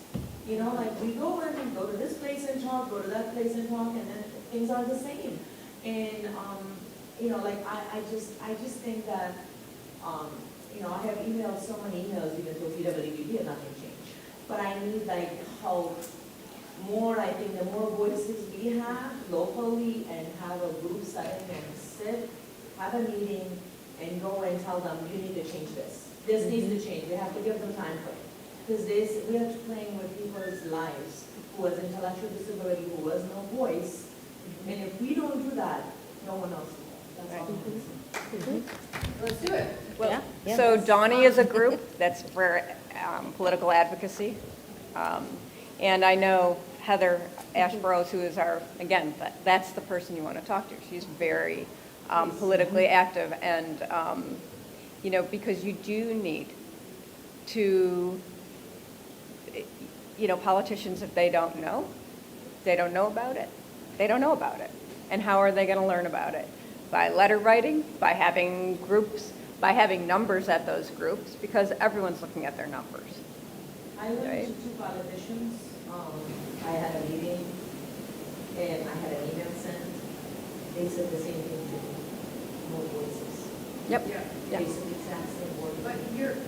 [SPEAKER 8] You know, like we go and go to this place and talk, go to that place and talk, and then things are the same. And, you know, like I just think that, you know, I have emailed so many emails even to PWDD and nothing changed. But I need like help more, I think the more voices we have locally and have a group setting and sit, have a meeting and go and tell them, you need to change this. This needs to change. We have to give them time frame. Because we are playing with people's lives who has intellectual disability, who has no voice. And if we don't do that, no one else will. That's all I'm saying.
[SPEAKER 7] Let's do it.
[SPEAKER 6] Well, so Donnie is a group that's for political advocacy. And I know Heather Ashbros, who is our, again, that's the person you want to talk to. She's very politically active and, you know, because you do need to, you know, politicians, if they don't know about it. They don't know about it. And how are they going to learn about it? By letter writing, by having groups, by having numbers at those groups, because everyone's looking at their numbers.
[SPEAKER 8] I went to 2 politicians. I had a meeting and I had an email sent. They said the same thing to me. More voices.
[SPEAKER 6] Yep.
[SPEAKER 7] Yeah.
[SPEAKER 8] Basically, exact same word.
[SPEAKER 7] But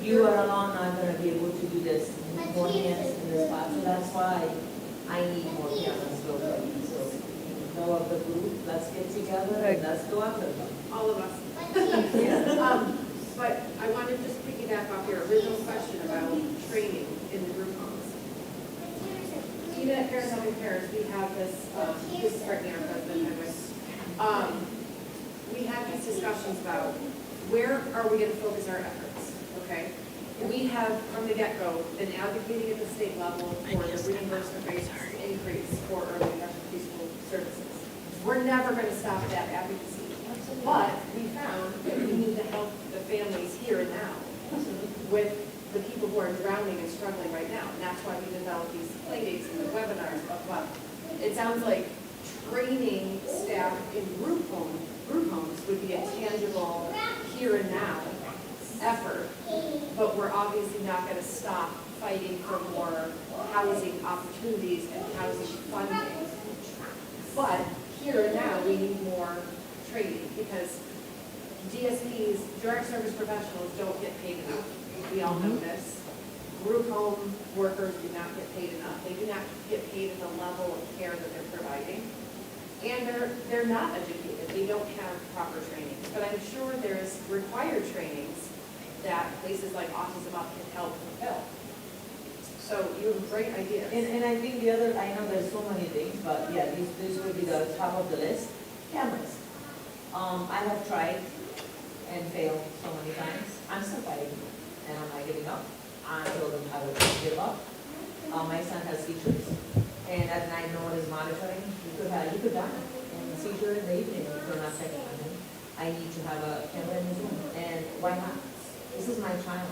[SPEAKER 8] You are alone, not going to be able to do this. More hands in this spot. So that's why I need more parents locally. So know of the group, let's get together and let's go after them.
[SPEAKER 7] all of us. But I wanted to just piggyback off your original question about training in the group homes. Even at Parents Helping Parents, we have this is Brittany, our president, I'm with. We have these discussions about where are we going to focus our efforts, okay? We have, from the get-go, been advocating at the state level for the reimbursement rates increase for early intervention preschool services. We're never going to stop that advocacy. But we found that we need to help the families here and now with the people who are drowning and struggling right now. And that's why we developed these play dates and the webinars. But it sounds like training staff in group homes would be a tangible here and now effort. But we're obviously not going to stop fighting for more housing opportunities and housing funding. But here and now, we need more training because DSPs, direct service professionals, don't get paid enough. We all know this. Group home workers do not get paid enough. They do not get paid at the level of care that they're providing. And they're not educated. They don't have proper trainings. But I'm sure there's required trainings that places like Autism Up can help fulfill. So you have great ideas.
[SPEAKER 8] And I think the other, I know there's so many things, but yeah, this would be the top of the list. Cameras. I have tried and failed so many times. I'm still fighting, and I'm not giving up. I told them I would not give up. My son has seizures, and at night no one is monitoring. He could die. And seizure in the evening, if you're not checking on him. I need to have a camera in his room, and why not? This is my child,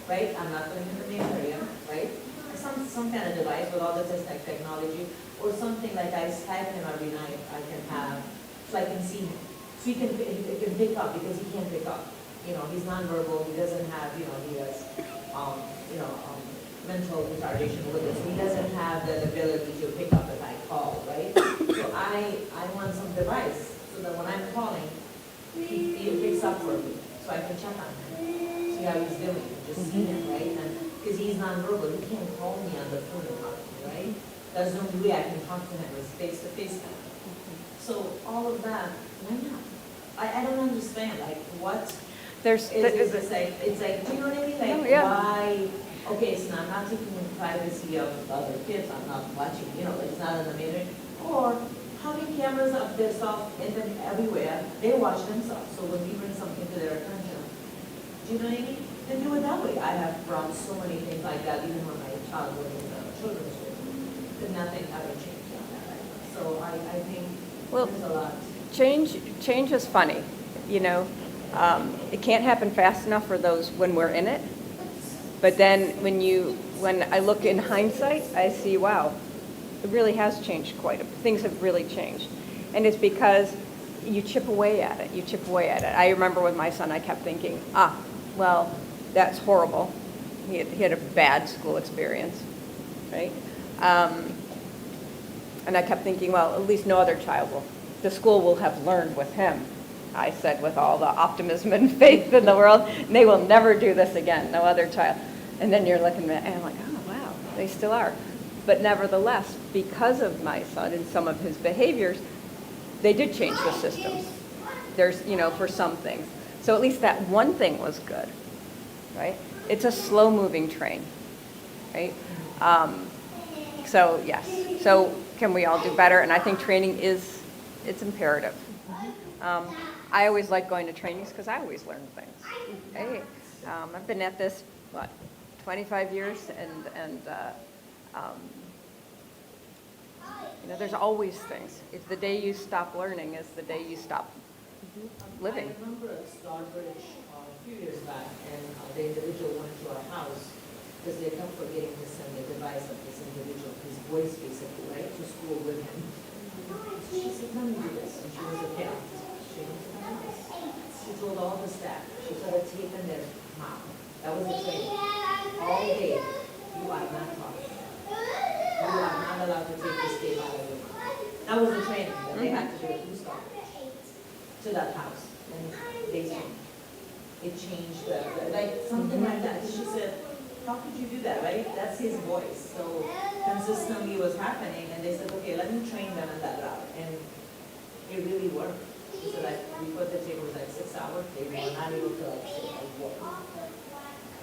[SPEAKER 8] right? I'm not putting him in the main area, right? Some kind of device with all this technology, or something like I Skype him every night. I can have, so I can see him. So he can pick up because he can't pick up. You know, he's nonverbal. He doesn't have, he has, mental retardation with this. He doesn't have the ability to pick up if I call, right? So I want some device so that when I'm calling, he picks up for me, so I can check on him, see how he's doing, just see him, right? And because he's nonverbal, he can't call me on the phone and talk to me, right? There's no way I can talk to him with face-to-face now. So all of that, why not? I don't understand, like, what
[SPEAKER 6] There's,
[SPEAKER 8] is this, like, it's like, do you know what I mean?
[SPEAKER 6] No,
[SPEAKER 8] Like,
[SPEAKER 6] yeah.
[SPEAKER 8] why, okay, so I'm not taking the privacy of the other kids, I'm not watching, you know, it's not in the minute. Or how many cameras up there, stuff, and then everywhere, they watch themselves, so when we bring something to their attention, do you know what I mean? Then do it that way. I have brought so many things like that, even when my child was in the children's room, but nothing ever changed on that. So I think
[SPEAKER 6] Well,
[SPEAKER 8] there's a lot.
[SPEAKER 6] change is funny, you know. It can't happen fast enough for those when we're in it. But then when I look in hindsight, I see, wow, it really has changed quite a bit. Things have really changed. And it's because you chip away at it. You chip away at it. I remember with my son, I kept thinking, well, that's horrible. He had a bad school experience, right? And I kept thinking, well, at least no other child the school will have learned with him. I said, with all the optimism and faith in the world, and they will never do this again, no other child. And then you're looking at it, and I'm like, oh, wow, they still are. But nevertheless, because of my son and some of his behaviors, they did change the systems. There's, for some things. So at least that one thing was good, right? It's a slow-moving train, right? So, yes. So can we all do better? And I think training it's imperative. I always like going to trainings because I always learn things. Hey, I've been at this, 25 years, and there's always things. If the day you stop learning is the day you stop living.
[SPEAKER 8] I remember at Starbridge a few years back, and the individual went to our house because they kept forgetting to send the device of this individual, his voice basically, right, to school with him. So she said, let me do this. And she was a parent. She went to the house. She told all the staff. She started taping their mouth. That was the training. All day, you are not talking. You are not allowed to take this tape out of your mouth. That was the training that they had to do at Starbridge to that house. And they changed. It changed like something like that. She said, how could you do that, right? That's his voice. So consistently it was happening, and they said, okay, let me train them in that route. And it really worked. She said, we put the tape, it was 6 hours. They were not able to say a word.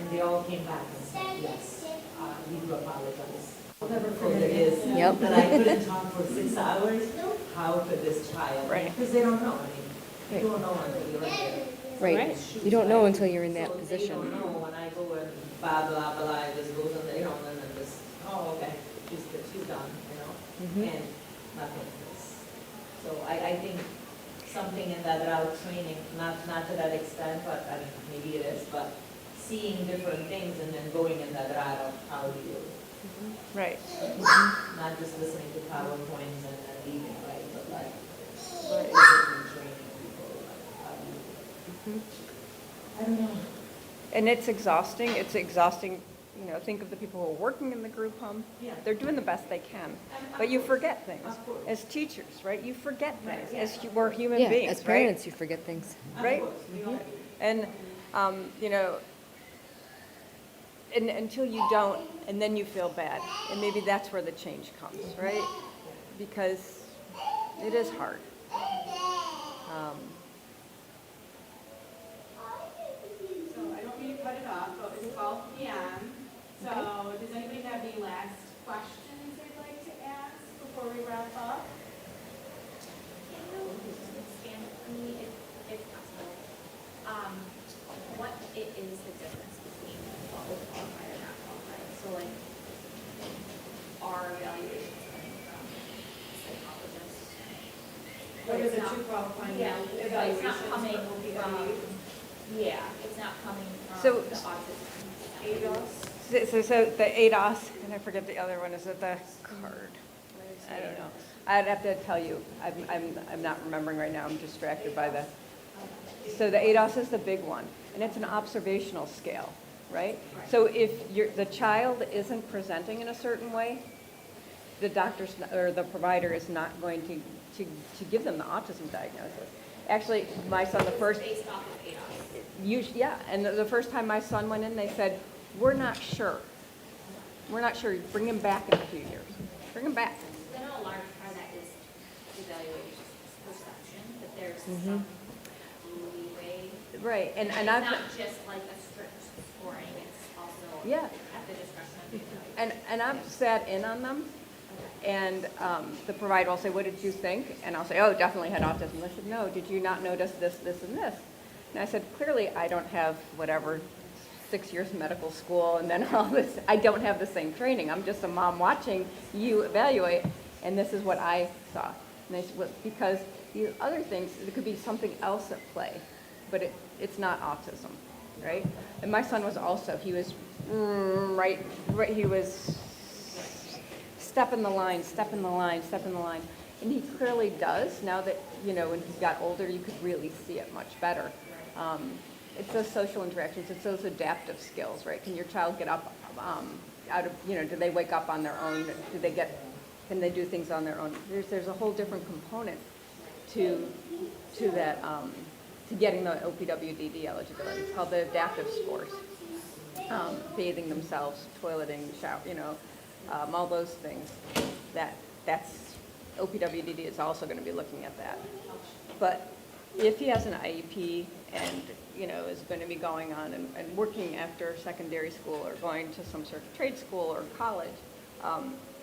[SPEAKER 8] And they all came back and said, yes, we do apologize. I'll never forget this.
[SPEAKER 5] Yep.
[SPEAKER 8] That I couldn't talk for 6 hours. How could this child?
[SPEAKER 6] Right.
[SPEAKER 8] Because they don't know. I mean, you don't know until you're in there.
[SPEAKER 5] Right. You don't know until you're in that position.
[SPEAKER 8] So they don't know when I go and blah, blah, blah, it just goes on, and then just, okay, she's done, and nothing else. So I think something in that route training, not to that extent, but I mean, maybe it is, but seeing different things and then going in that route of how do you,
[SPEAKER 6] Right.
[SPEAKER 8] not just listening to PowerPoints and then leaving, right, but like,
[SPEAKER 6] Right.
[SPEAKER 8] physically training people, like, how do you, I don't know.
[SPEAKER 6] And it's exhausting. It's exhausting, think of the people who are working in the group home.
[SPEAKER 8] Yeah.
[SPEAKER 6] They're doing the best they can. But you forget things.
[SPEAKER 8] Of course.
[SPEAKER 6] As teachers, right? You forget things.
[SPEAKER 8] Right.
[SPEAKER 6] As we're human
[SPEAKER 5] Yeah,
[SPEAKER 6] beings,
[SPEAKER 5] as
[SPEAKER 6] right?
[SPEAKER 5] parents, you forget things.
[SPEAKER 6] Right?
[SPEAKER 8] Of course, we all do.
[SPEAKER 6] And, and until you don't, and then you feel bad. And maybe that's where the change comes, right? Because it is hard.
[SPEAKER 1] So I don't mean to cut it off, but it's 12 p.m. So does anybody have any last questions they'd like to ask before we wrap up?
[SPEAKER 2] Expand for me, if possible, what is the difference between qualified or not qualified? So like, are evaluations coming from psychologists?
[SPEAKER 7] What
[SPEAKER 2] It's
[SPEAKER 7] are the
[SPEAKER 2] not-
[SPEAKER 7] two qualifying
[SPEAKER 2] Yeah, so it's
[SPEAKER 7] evaluations
[SPEAKER 2] not coming
[SPEAKER 7] for OPW?
[SPEAKER 2] from, yeah, it's not coming from
[SPEAKER 6] So-
[SPEAKER 2] the autism.
[SPEAKER 6] So the ADOS, and I forget the other one, is it the card? I don't know. I'd have to tell you. I'm not remembering right now. I'm distracted by the. So the ADOS is the big one, and it's an observational scale, right? So if the child isn't presenting in a certain way, the doctor's or the provider is not going to give them the autism diagnosis. Actually, my son, the first.
[SPEAKER 2] Based off of ADOS.
[SPEAKER 6] Yeah, and the first time my son went in, they said, we're not sure. We're not sure. Bring him back in a few years. Bring him back.
[SPEAKER 2] I know a large part of that is evaluation perception, but there's some
[SPEAKER 6] Right, and
[SPEAKER 2] It's
[SPEAKER 6] I've,
[SPEAKER 2] not just like a strict scoring, it's also
[SPEAKER 6] Yeah.
[SPEAKER 2] at the discretion of the evaluator.
[SPEAKER 6] and I've sat in on them, and the provider will say, what did you think? And I'll say, oh, definitely had autism. They said, no, did you not notice this, this, and this? And I said, clearly, I don't have whatever, 6 years of medical school, and then all this, I don't have the same training. I'm just a mom watching you evaluate, and this is what I saw. And they said, well, because these other things, there could be something else at play, but it's not autism, right? And my son was also, he was right, he was step in the line, step in the line, step in the line. And he clearly does. Now that, when he got older, you could really see it much better. It's those social interactions, it's those adaptive skills, right? Can your child get up out of, do they wake up on their own? Can they do things on their own? There's a whole different component to that, to getting the OPWDD eligibility. It's called the adaptive scores. Bathing themselves, toileting, shower, all those things. That's OPWDD is also going to be looking at that. But if he has an IEP and is going to be going on and working after secondary school or going to some sort of trade school or college,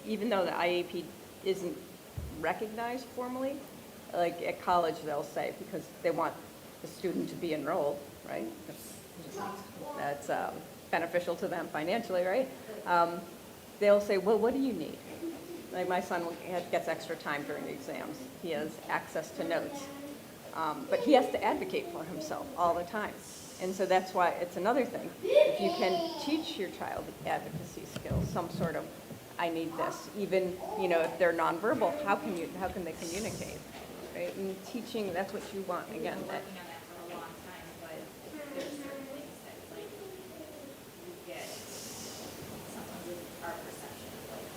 [SPEAKER 6] even though the IEP isn't recognized formally, like at college they'll say, because they want the student to be enrolled, right? That's beneficial to them financially, right? They'll say, well, what do you need? Like my son gets extra time during the exams. He has access to notes. But he has to advocate for himself all the time. And so that's why it's another thing. If you can teach your child advocacy skills, some sort of, I need this, even, if they're nonverbal, how can they communicate, right? And teaching, that's what you want, again.
[SPEAKER 2] We've been working on that for a long time, but there's certain things that like we get sometimes with our perception of like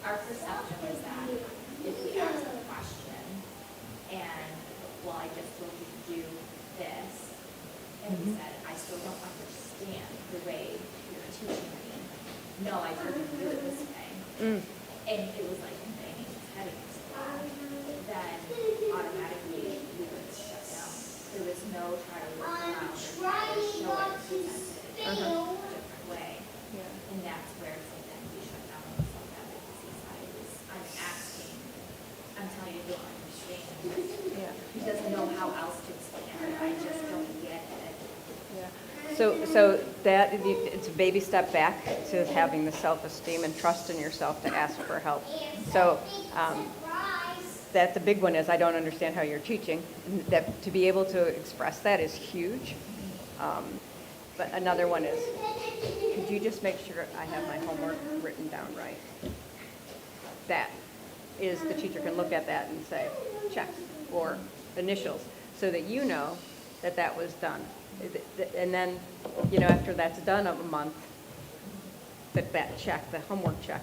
[SPEAKER 2] our perception is that if we ask a question and well I just told you to do this and he said I still don't understand the way you're teaching me. No, I told you to do it this way. And it was like banging his head against the wall. Then automatically we would shut down. There was no try to work around or try to show it or present it in a different way.
[SPEAKER 6] Yeah.
[SPEAKER 2] And that's where sometimes we shut down on the self-advocacy side is I'm asking, I'm telling you, you don't understand.
[SPEAKER 6] Yeah.
[SPEAKER 2] He doesn't know how else to explain it. I just don't get it.
[SPEAKER 6] Yeah. So that, it's a baby step back to having the self-esteem and trust in yourself to ask for help. So that the big one is, I don't understand how you're teaching. That to be able to express that is huge. But another one is, could you just make sure I have my homework written down right? That is, the teacher can look at that and say, check, or initials, so that you know that that was done. And then, after that's done of a month, that check, the homework check.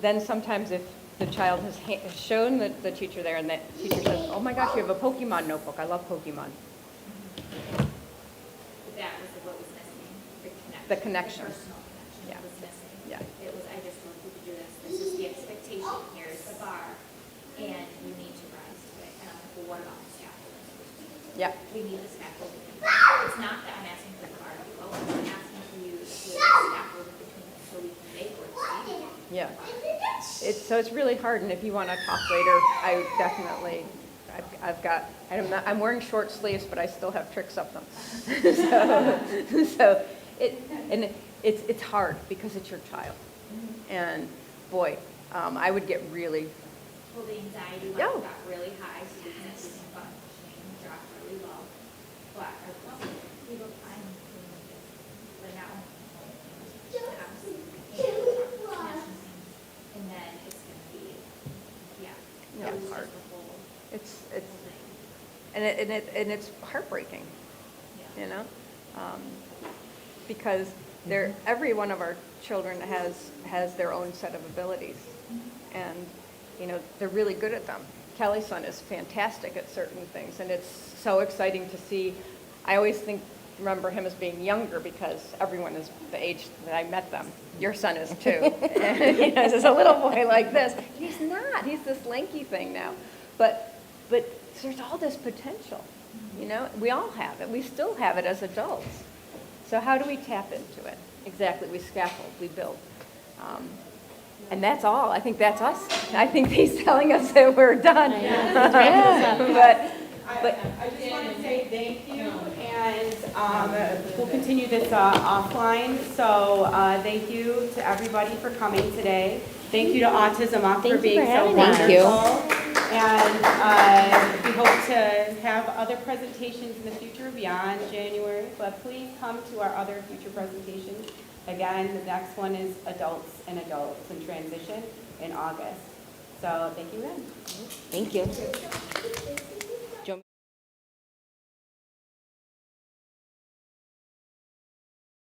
[SPEAKER 6] Then sometimes if the child has shown the teacher there and that teacher says, oh my gosh, you have a Pokemon notebook. I love Pokemon.
[SPEAKER 2] That was what was missing,
[SPEAKER 6] The connection.
[SPEAKER 2] The personal connection
[SPEAKER 6] Yeah.
[SPEAKER 2] was missing.
[SPEAKER 6] Yeah.
[SPEAKER 2] It was, I just told you to do this, this is the expectation, here's the bar, and you need to rise to it. And I'm like, well, what about the scaffolding?
[SPEAKER 6] Yeah.
[SPEAKER 2] We need the scaffolding. It's not that I'm asking for the bar to be lower, I'm asking for you to put scaffolding between them so we can make what's needed.
[SPEAKER 6] Yeah. So it's really hard, and if you want to talk later, I definitely, I'm wearing short sleeves, but I still have tricks up them. so it's hard because it's your child. And boy, I would get really,
[SPEAKER 2] Well, the anxiety
[SPEAKER 6] Yeah.
[SPEAKER 2] level got really high, so we can see some functioning dropped really low. But I wasn't able to find anything. But now, the house, and then it's gonna be,
[SPEAKER 6] Yeah,
[SPEAKER 2] it was
[SPEAKER 6] hard.
[SPEAKER 2] just a whole
[SPEAKER 6] it's
[SPEAKER 2] thing.
[SPEAKER 6] and it's heartbreaking,
[SPEAKER 2] Yeah.
[SPEAKER 6] because every one of our children has their own set of abilities, and they're really good at them. Kelly's son is fantastic at certain things, and it's so exciting to see. I always remember him as being younger because everyone is the age that I met them. Your son is too. And, there's a little boy like this. He's not. He's this lanky thing now. But there's all this potential. You know, we all have it. We still have it as adults. So how do we tap into it? Exactly, we scaffold, we build. And that's all. I think that's us. I think he's telling us that we're done. But
[SPEAKER 1] I just want to say thank you, and we'll continue this offline. So thank you to everybody for coming today. Thank you to Autism Up for
[SPEAKER 4] Thank you
[SPEAKER 1] being
[SPEAKER 4] for
[SPEAKER 1] so
[SPEAKER 4] having
[SPEAKER 1] wonderful.
[SPEAKER 4] us.
[SPEAKER 5] Thank you.
[SPEAKER 1] And we hope to have other presentations in the future beyond January, but please come to our other future presentations. Again, the next one is adults and transition in August. So thank you again.
[SPEAKER 5] Thank you.